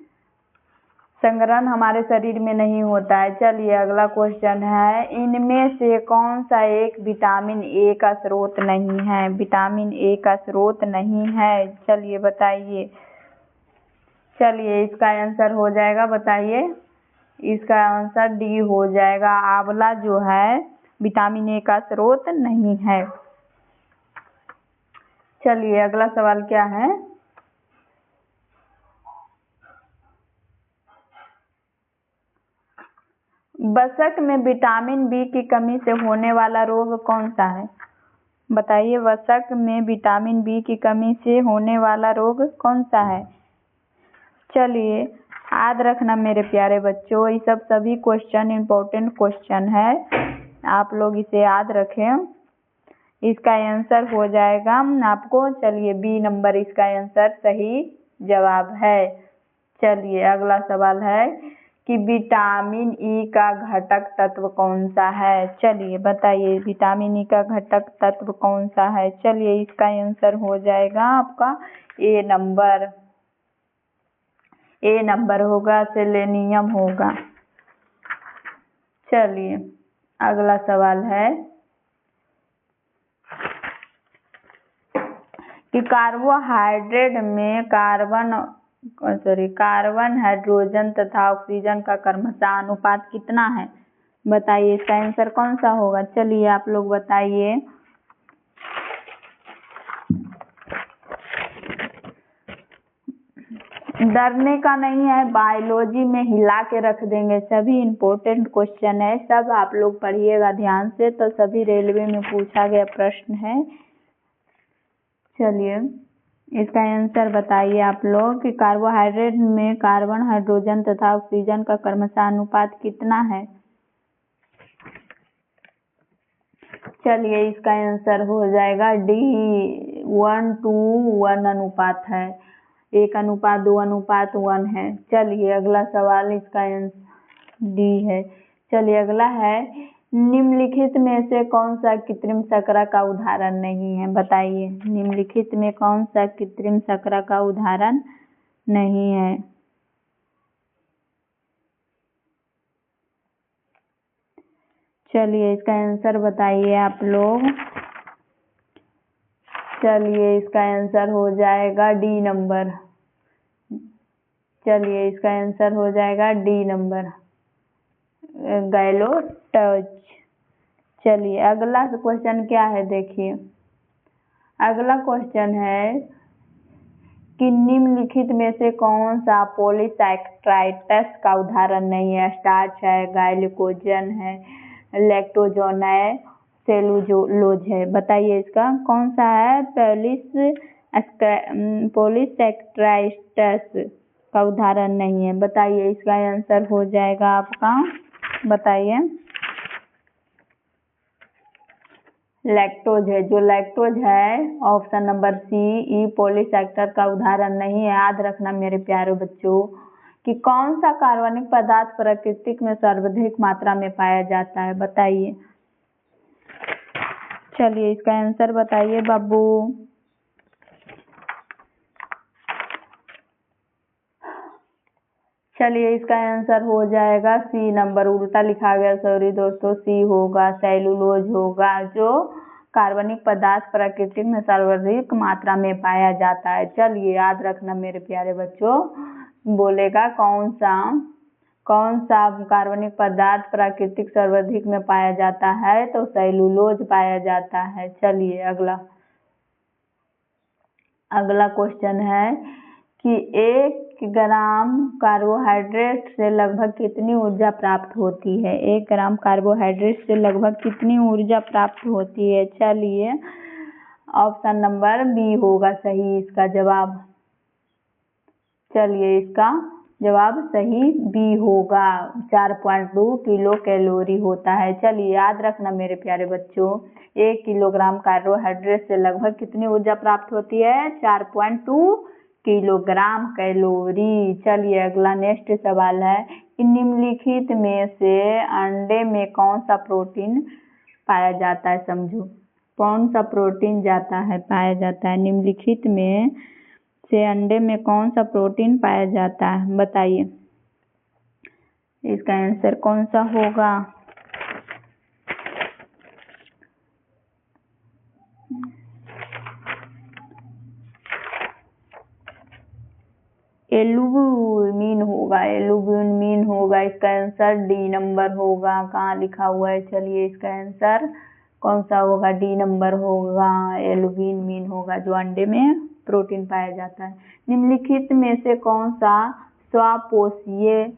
संग्रहण हमारे शरीर में नहीं होता है। चलिए अगला क्वेश्चन है, इनमें से कौन सा एक विटामिन ए का स्रोत नहीं है? विटामिन ए का स्रोत नहीं है, चलिए बताइए। चलिए इसका आंसर हो जाएगा, बताइए। इसका आंसर डी हो जाएगा। आंवला जो है विटामिन ए का स्रोत नहीं है। चलिए अगला सवाल क्या है बसक में विटामिन बी की कमी से होने वाला रोग कौन सा है? बताइए, वसक में विटामिन बी की कमी से होने वाला रोग कौन सा है? चलिए, याद रखना मेरे प्यारे बच्चों, ये सब सभी क्वेश्चन इम्पोर्टेंट क्वेश्चन है, आप लोग इसे याद रखें। इसका आंसर हो जाएगा आपको, चलिए बी नंबर इसका आंसर सही जवाब है। चलिए अगला सवाल है कि विटामिन ई का घटक तत्व कौन सा है? चलिए बताइए, विटामिन ई का घटक तत्व कौन सा है? चलिए इसका आंसर हो जाएगा आपका ए नंबर। ए नंबर होगा, सेलेनियम होगा। चलिए अगला सवाल है कि कार्बोहाइड्रेट में कार्बन, हाइड्रोजन तथा ऑक्सीजन का क्रमशः अनुपात कितना है? बताइए इसका आंसर कौन सा होगा? चलिए आप लोग बताइए। डरने का नहीं है, बायोलॉजी में हिला के रख देंगे, सभी इम्पोर्टेंट क्वेश्चन है, सब आप लोग पढ़िएगा ध्यान से, तो सभी रेलवे में पूछा गया प्रश्न है। चलिए इसका आंसर बताइए आप लोग कि कार्बोहाइड्रेट में कार्बन, हाइड्रोजन तथा ऑक्सीजन का क्रमशः अनुपात कितना है? चलिए इसका आंसर हो जाएगा डी, 1:1 अनुपात है, 1:2:1 है। चलिए अगला सवाल, इसका आंसर डी है। चलिए अगला है, निम्नलिखित में से कौन सा कृत्रिम शर्करा का उदाहरण नहीं है? बताइए निम्नलिखित में कौन सा कृत्रिम शर्करा का उदाहरण नहीं है? चलिए इसका आंसर बताइए आप लोग। चलिए इसका आंसर हो जाएगा डी नंबर। चलिए इसका आंसर हो जाएगा डी नंबर, गैलोटर्च। चलिए अगला क्वेश्चन क्या है, देखिए अगला क्वेश्चन है कि निम्नलिखित में से कौन सा पॉलीसैकेराइड्स का उदाहरण नहीं है? स्टार्च है, ग्लाइकोजन है, लैक्टोजन है, सेलुलोज है। बताइए इसका कौन सा है? पॉलीसैकेराइड्स का उदाहरण नहीं है। बताइए इसका आंसर हो जाएगा आपका, बताइए लैक्टोज है। जो लैक्टोज है ऑप्शन नंबर सी, ई पॉलीसैकेराइड का उदाहरण नहीं है। याद रखना मेरे प्यारे बच्चों कि कौन सा कार्बनिक पदार्थ प्रकृति में सर्वाधिक मात्रा में पाया जाता है? बताइए। चलिए इसका आंसर बताइए बाबू। चलिए इसका आंसर हो जाएगा सी नंबर, उल्टा लिखा गया, सॉरी दोस्तों, सी होगा, सेलुलोज होगा, जो कार्बनिक पदार्थ प्रकृति में सर्वाधिक मात्रा में पाया जाता है। चलिए याद रखना मेरे प्यारे बच्चों, बोलेगा कौन सा कार्बनिक पदार्थ प्राकृतिक सर्वाधिक में पाया जाता है, तो सेलुलोज पाया जाता है। चलिए अगला क्वेश्चन है कि 1 ग्राम कार्बोहाइड्रेट से लगभग कितनी ऊर्जा प्राप्त होती है? 1 ग्राम कार्बोहाइड्रेट से लगभग कितनी ऊर्जा प्राप्त होती है? चलिए ऑप्शन नंबर बी होगा सही इसका जवाब। चलिए इसका जवाब सही बी होगा, 4.2 किलो कैलोरी होता है। चलिए याद रखना मेरे प्यारे बच्चों, 1 किलोग्राम कार्बोहाइड्रेट से लगभग कितनी ऊर्जा प्राप्त होती है? 4.2 किलोग्राम कैलोरी। चलिए अगला नेक्स्ट सवाल है कि निम्नलिखित में से अंडे में कौन सा प्रोटीन पाया जाता है? समझो कौन सा प्रोटीन पाया जाता है? निम्नलिखित में से अंडे में कौन सा प्रोटीन पाया जाता है? बताइए इसका आंसर कौन सा होगा? एल्ब्यूमिन होगा, इसका आंसर डी नंबर होगा। कहाँ लिखा हुआ है? चलिए इसका आंसर कौन सा होगा? डी नंबर होगा, एल्ब्यूमिन होगा, जो अंडे में प्रोटीन पाया जाता है। निम्नलिखित में से कौन सा स्वपोषीय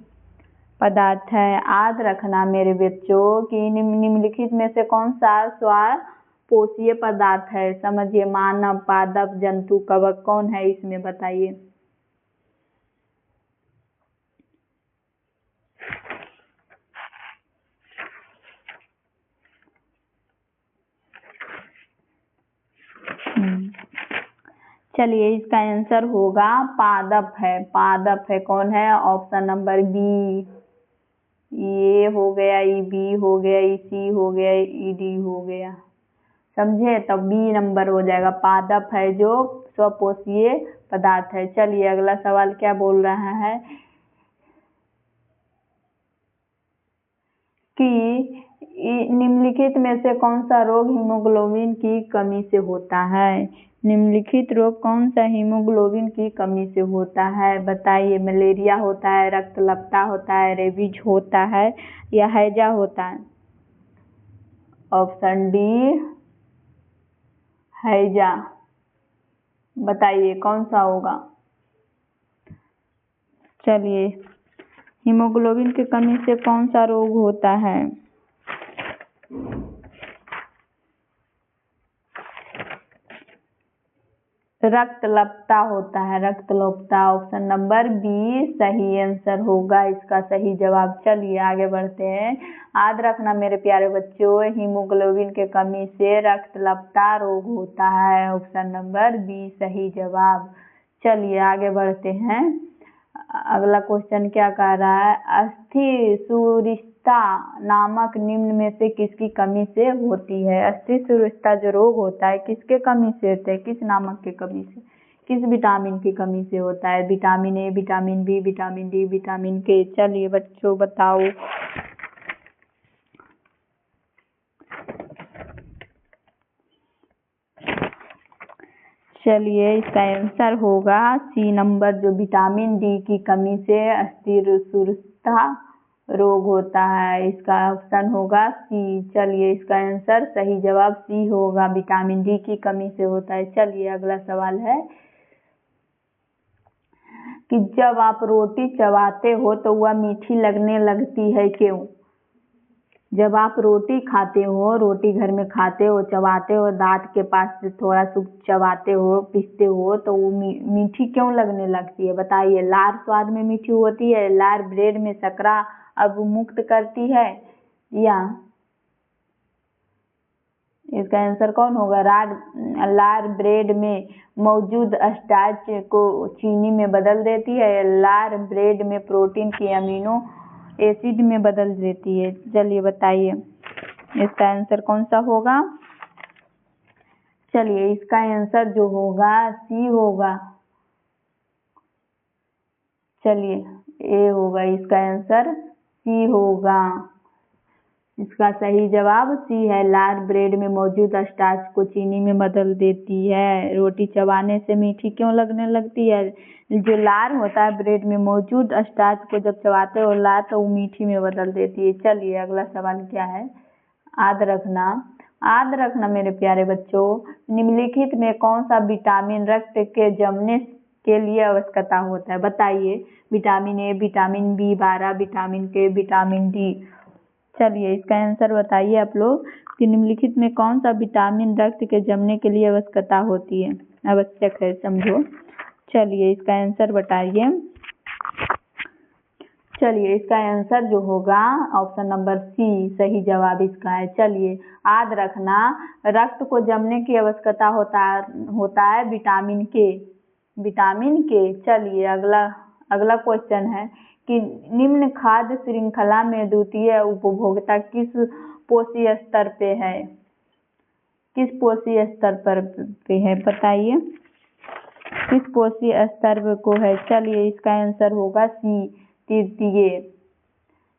पदार्थ है। याद रखना मेरे बच्चों कि निम्नलिखित में से कौन सा श्वासकोशीय पदार्थ है। समझिए, मानव, पादप, जंतु, कवक, कौन है इसमें बताइए। चलिए, इसका आंसर होगा पादप है। पादप है, कौन है? Option number B. ये हो गया, ई बी हो गया, ई सी हो गया, ई डी हो गया। समझे? तब बी नंबर हो जाएगा। पादप है जो स्वकोशीय पदार्थ है। चलिए, अगला सवाल क्या बोल रहा है कि निम्नलिखित में से कौन सा रोग हीमोग्लोबिन की कमी से होता है। निम्नलिखित रोग कौन सा हीमोग्लोबिन की कमी से होता है बताइए। मलेरिया होता है, रक्तलपता होता है, रेबीज होता है या हैजा होता है। ऑप्शन डी हैजा। बताइए कौन सा होगा। चलिए, हीमोग्लोबिन की कमी से कौन सा रोग होता है। रक्तलपता होता है, रक्तलपता। ऑप्शन नंबर बी सही आंसर होगा इसका सही जवाब। चलिए आगे बढ़ते हैं। याद रखना मेरे प्यारे बच्चों, हीमोग्लोबिन के कमी से रक्तलपता रोग होता है। ऑप्शन नंबर बी सही जवाब। चलिए आगे बढ़ते हैं। अगला क्वेश्चन क्या कह रहा है, अस्थि सुरिस्ता नामक निम्न में से किसकी कमी से होती है। अस्थि सुरिस्ता जो रोग होता है किसके कमी से होता है, किस नामक की कमी से, किस विटामिन की कमी से होता है। Vitamin A, vitamin B, vitamin D, vitamin K. चलिए बच्चों बताओ। चलिए, इसका आंसर होगा सी नंबर, जो विटामिन डी की कमी से अस्थि सुरिस्ता रोग होता है। इसका ऑप्शन होगा सी। चलिए, इसका आंसर सही जवाब सी होगा, विटामिन डी की कमी से होता है। चलिए अगला सवाल है कि जब आप रोटी चबाते हो तो वह मीठी लगने लगती है, क्यों। जब आप रोटी खाते हो, रोटी घर में खाते हो, चबाते हो, दांत के पास से थोड़ा सा चबाते हो, पीसते हो, तो वो मीठी क्यों लगने लगती है बताइए। लार स्वाद में मीठी होती है, लार ब्रेड में शर्करा अवमुक्त करती है, या इसका आंसर कौन होगा। लार ब्रेड में मौजूद स्टार्च को चीनी में बदल देती है, लार ब्रेड में प्रोटीन की अमीनो एसिड में बदल देती है। चलिए बताइए इसका आंसर कौन सा होगा। चलिए, इसका आंसर जो होगा सी होगा। चलिए, ए होगा, इसका आंसर सी होगा। इसका सही जवाब सी है। लार ब्रेड में मौजूद स्टार्च को चीनी में बदल देती है। रोटी चबाने से मीठी क्यों लगने लगती है। जो लार होता है ब्रेड में मौजूद स्टार्च को जब चबाते हो लार, तो वो मीठी में बदल देती है। चलिए अगला सवाल क्या है, याद रखना मेरे प्यारे बच्चों, निम्नलिखित में कौन सा विटामिन रक्त के जमने के लिए आवश्यकता होता है बताइए। Vitamin A, vitamin B12, vitamin K, vitamin D. चलिए, इसका आंसर बताइए आप लोग कि निम्नलिखित में कौन सा विटामिन रक्त के जमने के लिए आवश्यकता होती है, आवश्यक है, समझो। चलिए, इसका आंसर बताइए। चलिए, इसका आंसर जो होगा ऑप्शन नंबर सी सही जवाब इसका है। चलिए, याद रखना रक्त को जमने की आवश्यकता होता है विटामिन के, विटामिन के। चलिए अगला क्वेश्चन है कि निम्न खाद्य श्रृंखला में द्वितीय उपभोक्ता किस पोषी स्तर पे है, किस पोषी स्तर पर पे है बताइए, किस पोषी स्तर को है। चलिए, इसका आंसर होगा सी तृतीय।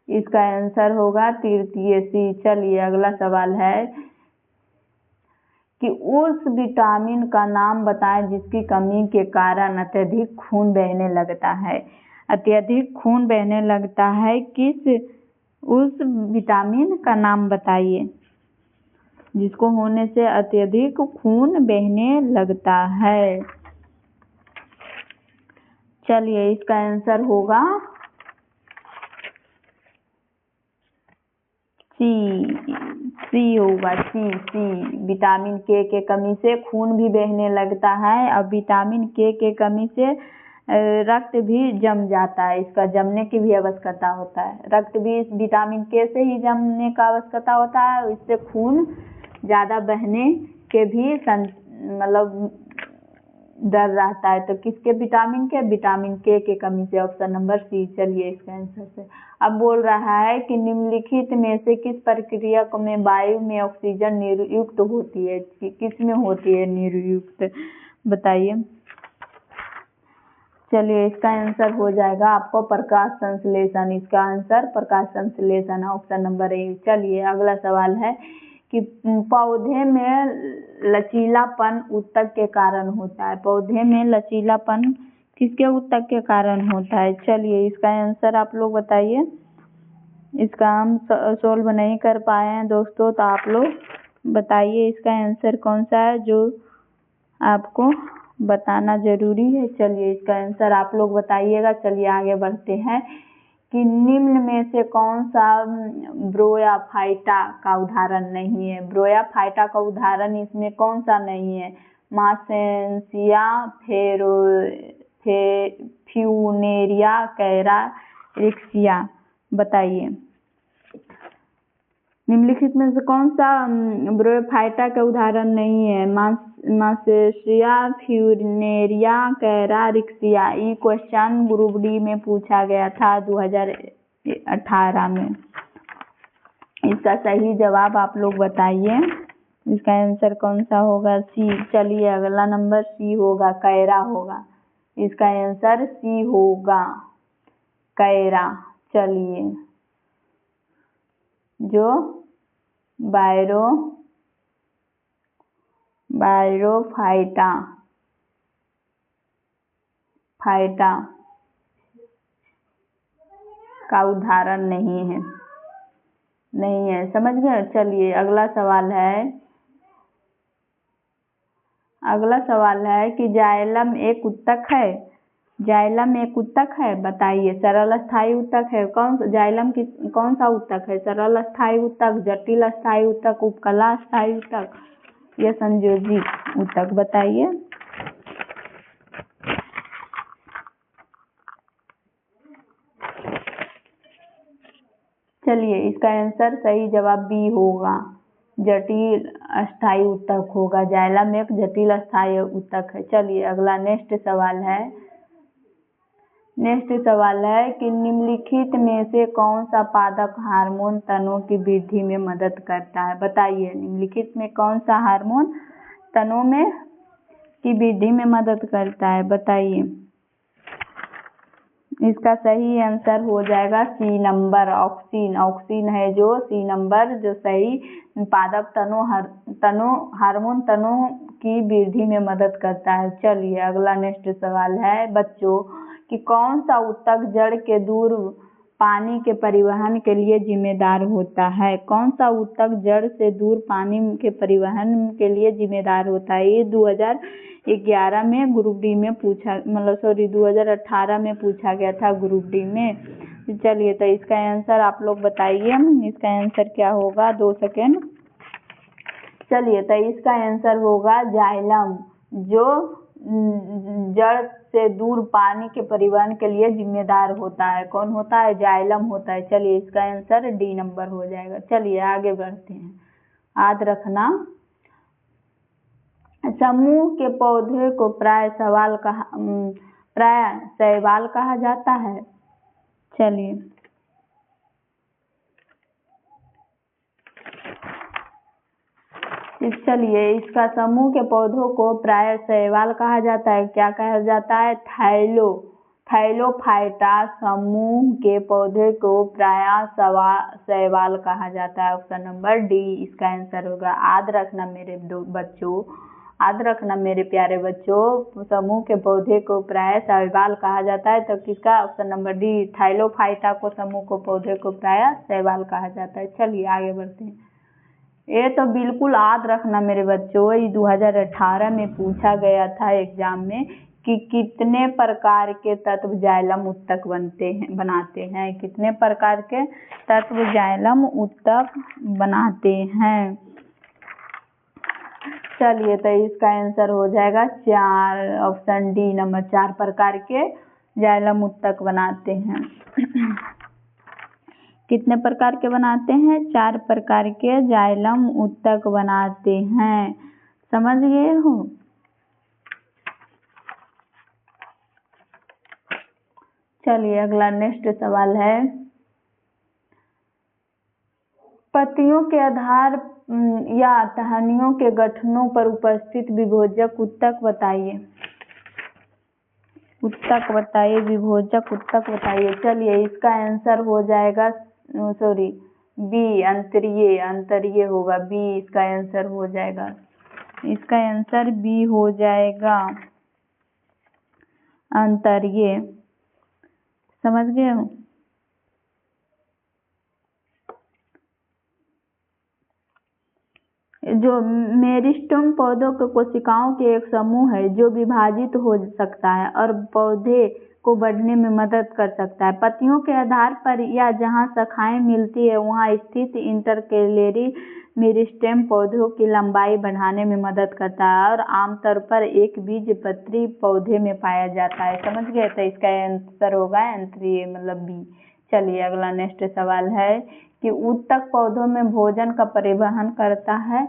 इसका आंसर होगा तृतीय सी। चलिए अगला सवाल है कि उस विटामिन का नाम बताएं जिसकी कमी के कारण अत्यधिक खून बहने लगता है। अत्यधिक खून बहने लगता है, किस उस विटामिन का नाम बताइए जिसको होने से अत्यधिक खून बहने लगता है। चलिए, इसका आंसर होगा सी होगा, सी। विटामिन के कमी से खून भी बहने लगता है और विटामिन के कमी से रक्त भी जम जाता है, इसका जमने की भी आवश्यकता होता है। रक्त भी इस विटामिन के से ही जमने का आवश्यकता होता है, इससे खून ज़्यादा बहने के भी मतलब डर रहता है। तो किसके विटामिन के कमी से, ऑप्शन नंबर सी। चलिए इसका आंसर से अब बोल रहा है कि निम्नलिखित में से किस प्रक्रिया में वायु में ऑक्सीजन निर्युक्त होती है, किस में होती है निर्युक्त, बताइए। चलिए इसका आंसर हो जाएगा आपको प्रकाश संश्लेषण। इसका आंसर प्रकाश संश्लेषण, ऑप्शन नंबर ए। चलिए अगला सवाल है कि पौधे में लचीलापन ऊतक के कारण होता है। पौधे में लचीलापन किसके ऊतक के कारण होता है? चलिए इसका आंसर आप लोग बताइए। इसका हम सोल्व नहीं कर पाए हैं दोस्तों, तो आप लोग बताइए इसका आंसर कौन सा है जो आपको बताना जरूरी है। चलिए इसका आंसर आप लोग बताइएगा। चलिए आगे बढ़ते हैं कि निम्न में से कौन सा ब्रोयाफाइटा का उदाहरण नहीं है। ब्रोयाफाइटा का उदाहरण इसमें कौन सा नहीं है? मासेंसिया, फ्यूनेरिया, कैरा, रिक्सिया, बताइए। निम्नलिखित में से कौन सा ब्रोयोफाइटा का उदाहरण नहीं है? मासेंसिया, फ्यूनेरिया, कैरा, रिक्सिया। ये क्वेश्चन ग्रुप डी में पूछा गया था 2018 में। इसका सही जवाब आप लोग बताइए। इसका आंसर कौन सा होगा? सी। चलिए अगला नंबर सी होगा, कैरा होगा। इसका आंसर सी होगा, कैरा। चलिए जो ब्रोयोफाइटा का उदाहरण नहीं है, समझ गए। चलिए अगला सवाल है कि जाइलम एक ऊतक है, बताइए। सरल स्थायी ऊतक है जाइलम कौन सा ऊतक है? सरल स्थायी ऊतक, जटिल स्थायी ऊतक, उपकला स्थायी ऊतक या संयोजी ऊतक, बताइए। चलिए इसका आंसर सही जवाब बी होगा, जटिल अस्थायी ऊतक होगा। जाइलम एक जटिल अस्थायी ऊतक है। चलिए अगला नेक्स्ट सवाल है कि निम्नलिखित में से कौन सा पादप हार्मोन तनों की वृद्धि में मदद करता है? बताइए निम्नलिखित में कौन सा हार्मोन तनों में की वृद्धि में मदद करता है, बताइए। इसका सही आंसर हो जाएगा सी नंबर, ऑक्सीन है जो सी नंबर जो सही पादप हार्मोन तनों की वृद्धि में मदद करता है। चलिए अगला नेक्स्ट सवाल है बच्चों कि कौन सा ऊतक जड़ के दूर पानी के परिवहन के लिए जिम्मेदार होता है? कौन सा ऊतक जड़ से दूर पानी के परिवहन के लिए जिम्मेदार होता है? ये 2011 में ग्रुप डी में 2018 में पूछा गया था ग्रुप डी में। चलिए तो इसका आंसर आप लोग बताइए। इसका आंसर क्या होगा? 2 सेकेंड। चलिए तो इसका आंसर होगा जाइलम, जो जड़ से दूर पानी के परिवहन के लिए जिम्मेदार होता है। कौन होता है? जाइलम होता है। चलिए इसका आंसर डी नंबर हो जाएगा। चलिए आगे बढ़ते हैं। याद रखना, समूह के पौधे को प्राय शैवाल कहा जाता है। चलिए इसका समूह के पौधों को प्राय शैवाल कहा जाता है। क्या कहा जाता है? थाइलोफाइटा समूह के पौधे को प्राय शैवाल कहा जाता है। ऑप्शन नंबर डी इसका आंसर होगा। याद रखना मेरे प्यारे बच्चों, समूह के पौधे को प्राय शैवाल कहा जाता है। तो किसका? ऑप्शन नंबर डी, थाइलोफाइटा को समूह को पौधे को प्राय शैवाल कहा जाता है। चलिए आगे बढ़ते हैं। ये तो बिल्कुल याद रखना मेरे बच्चों, ये 2018 में पूछा गया था एग्जाम में कि कितने प्रकार के तत्व जाइलम उत्तक बनाते हैं, कितने प्रकार के तत्व जाइलम उत्तक बनाते हैं। चलिए तो इसका आंसर हो जाएगा 4, ऑप्शन डी नंबर 4 प्रकार के जाइलम उत्तक बनाते हैं। कितने प्रकार के बनाते हैं? 4 प्रकार के जाइलम उत्तक बनाते हैं। समझ गए हो? चलिए अगला नेक्स्ट सवाल है, पत्तियों के आधार या टहनियों के गठनों पर उपस्थित विभोजक उत्तक बताइए। उत्तक बताइए, विभोजक उत्तक बताइए। चलिए इसका आंसर हो जाएगा बी, अंतरीय होगा। बी इसका आंसर हो जाएगा। इसका आंसर बी हो जाएगा, अंतरीय। समझ गए हो? जो मेरिस्टेम पौधों के कोशिकाओं के एक समूह है जो विभाजित हो सकता है और पौधे को बढ़ने में मदद कर सकता है। पत्तियों के आधार पर या जहां शाखाएं मिलती है वहां स्थित इंटरकेलरी मेरिस्टेम पौधों की लंबाई बढ़ाने में मदद करता है और आमतौर पर एक बीजपत्री पौधे में पाया जाता है। समझ गए? तो इसका आंसर होगा अंतरीय, मतलब बी। चलिए अगला नेक्स्ट सवाल है कि उत्तक पौधों में भोजन का परिवहन करता है।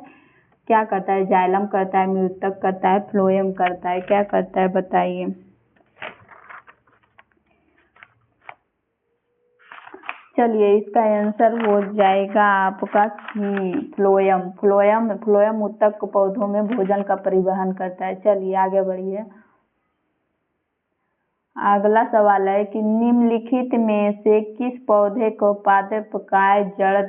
क्या करता है? जाइलम करता है, म्यूतक करता है, फ्लोएम करता है। क्या करता है बताइए। चलिए इसका आंसर हो जाएगा आपका सी, फ्लोएम। फ्लोएम उत्तक पौधों में भोजन का परिवहन करता है। चलिए आगे बढ़िए। अगला सवाल है कि निम्नलिखित में से किस पौधे को पादपकाय जड़,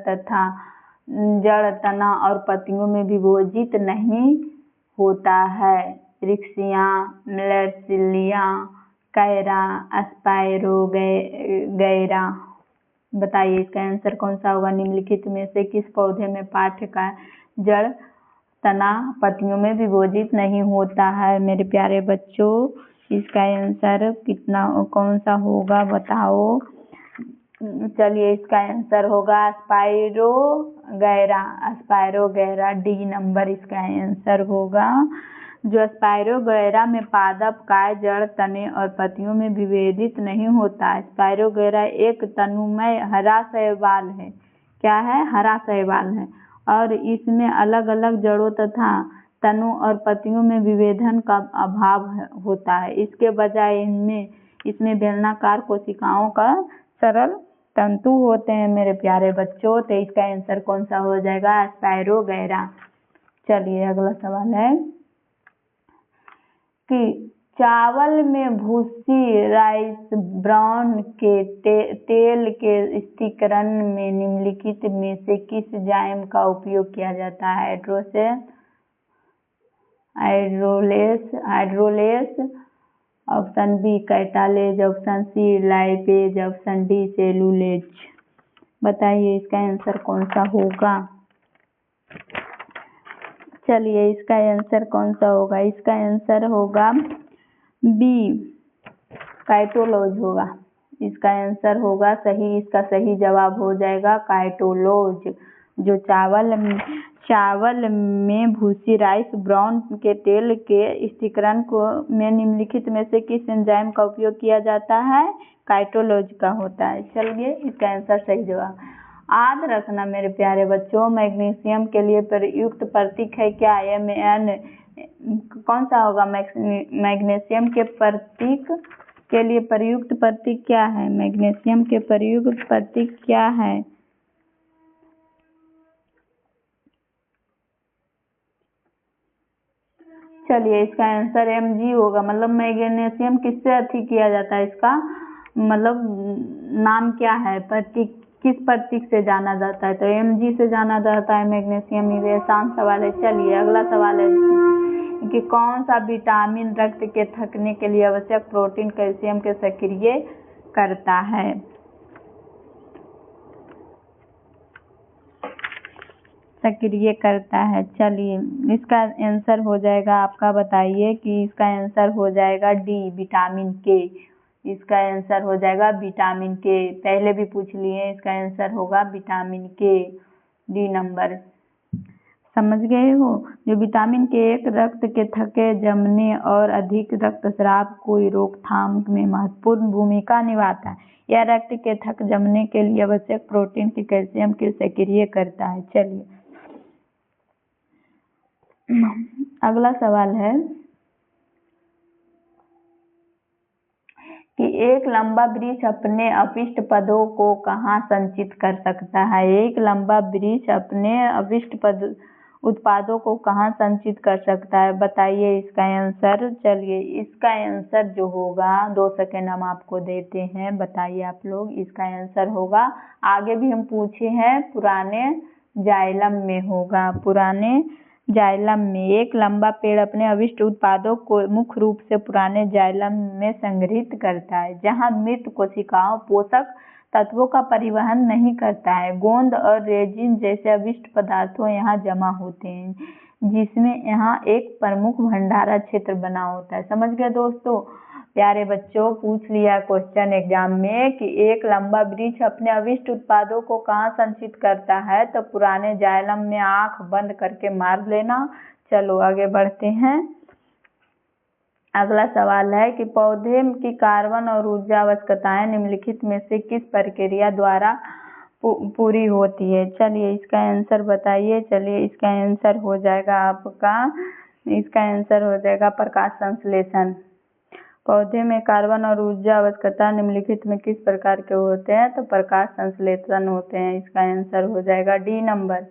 तना और पत्तियों में विभोजित नहीं होता है? रिक्सिया, मेलर्सिलिया, कैरा, स्पाइरोगैरा। बताइए इसका आंसर कौन सा होगा। निम्नलिखित में से किस पौधे में पादपकाय जड़, तना, पत्तियों में विभोजित नहीं होता है? मेरे प्यारे बच्चों, इसका आंसर कौन सा होगा बताओ। चलिए इसका आंसर होगा स्पाइरोगैरा। डी नंबर इसका आंसर होगा। जो स्पाइरोगैरा में पादपकाय जड़, तने और पत्तियों में विभेदित नहीं होता है। स्पाइरोगैरा एक तनुमय हरा शैवाल है। क्या है? हरा शैवाल है और इसमें अलग अलग जड़ों तथा तनों और पत्तियों में विभेदन का अभाव होता है। इसके बजाय इसमें बेलनाकार कोशिकाओं का सरल तंतु होते हैं। मेरे प्यारे बच्चों, तो इसका आंसर कौन सा हो जाएगा? स्पाइरोगैरा। चलिए अगला सवाल है कि चावल में भूसी राइस ब्राउन के तेल के स्थिरीकरण में निम्नलिखित में से किस एंजाइम का उपयोग किया जाता है? Hydrolase, option B catalase, option C lipase, option D cellulase. बताइए इसका आंसर कौन सा होगा। चलिए इसका आंसर कौन सा होगा। इसका आंसर होगा बी, काइटोलोज होगा। इसका आंसर होगा सही। इसका सही जवाब हो जाएगा काइटोलोज। जो चावल में भूसी राइस ब्राउन के तेल के स्थिरीकरण में निम्नलिखित में से किस एंजाइम का उपयोग किया जाता है? काइटोलोज का होता है। चलिए इसका आंसर सही जवाब। याद रखना मेरे प्यारे बच्चों, मैग्नीशियम के लिए प्रयुक्त प्रतीक है क्या? Mn। कौन सा होगा? मैग्नीशियम के प्रतीक के लिए प्रयुक्त प्रतीक क्या है? मैग्नीशियम के प्रयुक्त प्रतीक क्या है? चलिए इसका आंसर Mg होगा। मतलब मैग्नीशियम किससे अति किया जाता है? इसका मतलब नाम क्या है? प्रतीक किस प्रतीक से जाना जाता है? तो Mg से जाना जाता है मैग्नीशियम। ये आसान सवाल है। चलिए अगला सवाल है कि कौन सा विटामिन रक्त के थकने के लिए आवश्यक प्रोटीन कैल्शियम के सक्रिय करता है? सक्रिय करता है। चलिए इसका आंसर हो जाएगा आपका, बताइए कि इसका आंसर हो जाएगा डी, विटामिन के। इसका आंसर हो जाएगा विटामिन के। पहले भी पूछ लिए, इसका आंसर होगा विटामिन के, डी नंबर। समझ गए हो? जो विटामिन के एक रक्त के थके जमने और अधिक रक्तस्राव को रोकथाम में महत्वपूर्ण भूमिका निभाता है। यह रक्त के थक जमने के लिए आवश्यक प्रोटीन के कैल्शियम को सक्रिय करता है। चलिए अगला सवाल है कि एक लंबा वृक्ष अपने अवशिष्ट पौधों को कहाँ संचित कर सकता है? एक लंबा वृक्ष अपने अवशिष्ट उत्पादों को कहाँ संचित कर सकता है? बताइए इसका आंसर। चलिए इसका आंसर जो होगा, 2 सेकंड हम आपको देते हैं, बताइए आप लोग। इसका आंसर होगा, आगे भी हम पूछे हैं, पुराने जाइलम में होगा। पुराने जाइलम में एक लंबा पेड़ अपने अवशिष्ट उत्पादों को मुख्य रूप से पुराने जाइलम में संग्रहित करता है, जहां मृत कोशिकाओं पोषक तत्वों का परिवहन नहीं करता है। गोंद और रेजिन जैसे अवशिष्ट पदार्थों यहाँ जमा होते हैं, जिसमें यहाँ एक प्रमुख भंडारण क्षेत्र बना होता है। समझ गए दोस्तों? प्यारे बच्चों, पूछ लिया क्वेश्चन एग्जाम में कि एक लंबा वृक्ष अपने अवशिष्ट उत्पादों को कहाँ संचित करता है, तो पुराने जाइलम में। आंख बंद करके मार लेना। चलो आगे बढ़ते हैं। अगला सवाल है कि पौधे की कार्बन और ऊर्जा आवश्यकताएं निम्नलिखित में से किस प्रक्रिया द्वारा पूरी होती है? चलिए इसका आंसर बताइए। चलिए इसका आंसर हो जाएगा आपका, इसका आंसर हो जाएगा प्रकाश संश्लेषण। पौधे में कार्बन और ऊर्जा आवश्यकता निम्नलिखित में किस प्रकार के होते हैं? तो प्रकाश संश्लेषण होते हैं। इसका आंसर हो जाएगा डी नंबर।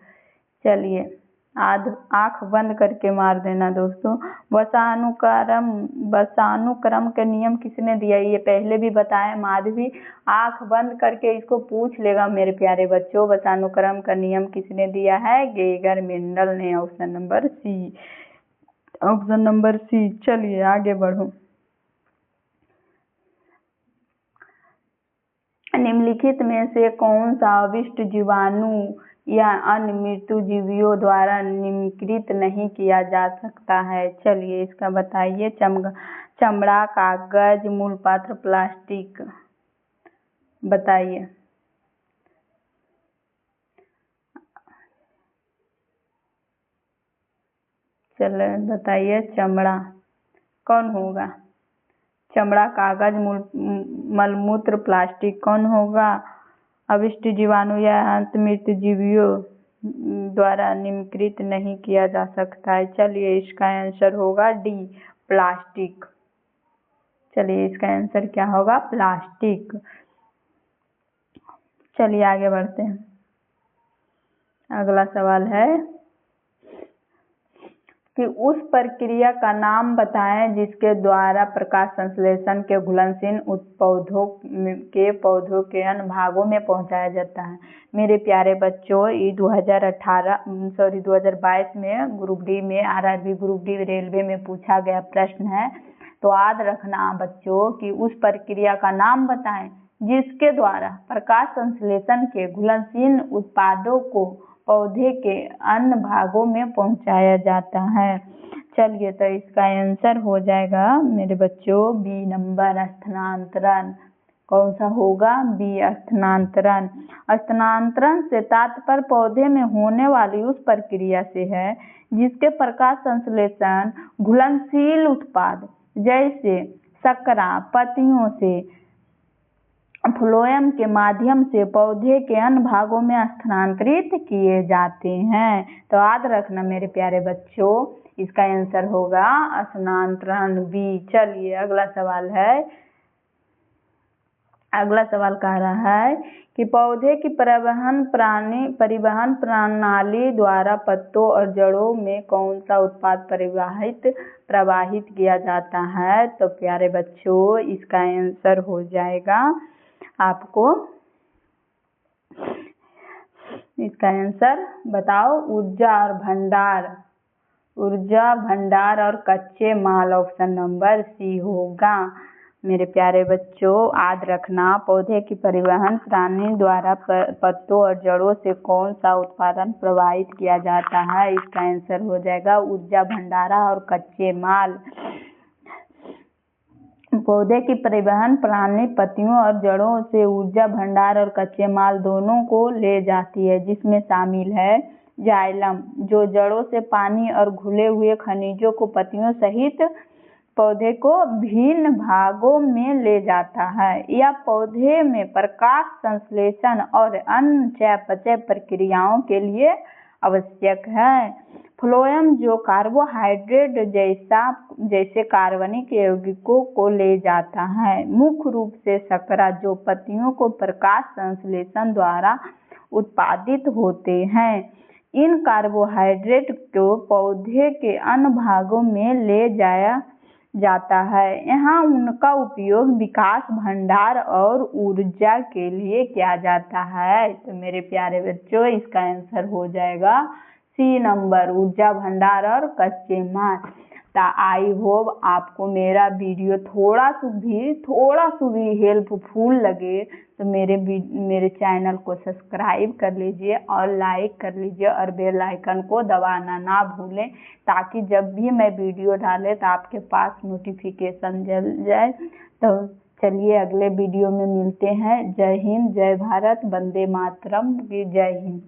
चलिए आंख बंद करके मार देना दोस्तों। वंशानुक्रम के नियम किसने दिया? ये पहले भी बताया माधवी। आंख बंद करके इसको पूछ लेगा मेरे प्यारे बच्चों, वंशानुक्रम का नियम किसने दिया है? गेगर मेंडल ने। Option number C, option number C. चलिए आगे बढ़ो। निम्नलिखित में से कौन सा अवशिष्ट जीवाणु या अन्य मृत्युजीवियों द्वारा निम्नीकृत नहीं किया जा सकता है? चलिए इसका बताइए। चमड़ा, कागज, मूल पात्र, प्लास्टिक। बताइए। चलो बताइए, चमड़ा कौन होगा? चमड़ा, कागज, मलमूत्र, प्लास्टिक कौन होगा? अवशिष्ट जीवाणु या अंतर्मृत जीवियों द्वारा निम्नीकृत नहीं किया जा सकता है। चलिए इसका आंसर होगा डी, प्लास्टिक। चलिए इसका आंसर क्या होगा? प्लास्टिक। चलिए आगे बढ़ते हैं। अगला सवाल है कि उस प्रक्रिया का नाम बताएं जिसके द्वारा प्रकाश संश्लेषण के घुलनशील पौधों के अन्य भागों में पहुंचाया जाता है। मेरे प्यारे बच्चों, ये 2022 में ग्रुप डी में, आरआरबी ग्रुप डी रेलवे में पूछा गया प्रश्न है। तो याद रखना बच्चों कि उस प्रक्रिया का नाम बताएं जिसके द्वारा प्रकाश संश्लेषण के घुलनशील उत्पादों को पौधे के अन्य भागों में पहुंचाया जाता है। चलिए तो इसका आंसर हो जाएगा मेरे बच्चों बी नंबर, स्थानांतरण। कौन सा होगा? बी, स्थानांतरण। स्थानांतरण से तात्पर्य पौधे में होने वाली उस प्रक्रिया से है जिसके प्रकाश संश्लेषण घुलनशील उत्पाद जैसे शर्करा पत्तियों से फ्लोएम के माध्यम से पौधे के अन्य भागों में स्थानांतरित किए जाते हैं। तो याद रखना मेरे प्यारे बच्चों, इसका आंसर होगा स्थानांतरण, बी। चलिए अगला सवाल है। अगला सवाल कह रहा है कि पौधे की परिवहन प्रणाली द्वारा पत्तों और जड़ों में कौन सा उत्पाद प्रवाहित किया जाता है? तो प्यारे बच्चों इसका आंसर हो जाएगा आपको, इसका आंसर बताओ, ऊर्जा भंडार और कच्चे माल। ऑप्शन नंबर सी होगा। मेरे प्यारे बच्चों, याद रखना पौधे की परिवहन प्रणाली द्वारा पत्तों और जड़ों से कौन सा उत्पादन प्रभावित किया जाता है। इसका आंसर हो जाएगा ऊर्जा भंडारण और कच्चे माल। पौधे की परिवहन प्रणाली पत्तियों और जड़ों से ऊर्जा भंडार और कच्चे माल दोनों को ले जाती है, जिसमें शामिल है जाइलम, जो जड़ों से पानी और घुले हुए खनिजों को पत्तियों सहित पौधे को भिन्न भागों में ले जाता है। यह पौधे में प्रकाश संश्लेषण और अन्य चयापचय प्रक्रियाओं के लिए आवश्यक है। फ्लोएम, जो कार्बोहाइड्रेट जैसे कार्बनिक यौगिकों को ले जाता है। मुख्य रूप से शर्करा, जो पत्तियों को प्रकाश संश्लेषण द्वारा उत्पादित होते हैं। इन कार्बोहाइड्रेट को पौधे के अन्य भागों में ले जाया जाता है। यहाँ उनका उपयोग विकास, भंडार और ऊर्जा के लिए किया जाता है। तो मेरे प्यारे बच्चों, इसका आंसर हो जाएगा सी नंबर, ऊर्जा भंडार और कच्चे माल। आई होप आपको मेरा वीडियो थोड़ा सा भी हेल्पफुल लगे तो मेरे चैनल को सब्सक्राइब कर लीजिए और लाइक कर लीजिए और बेल आइकन को दबाना ना भूलें, ताकि जब भी मैं वीडियो डाले तो आपके पास नोटिफिकेशन जल जाए। तो चलिए अगले वीडियो में मिलते हैं। जय हिंद, जय भारत, वंदे मातरम, जय हिंद।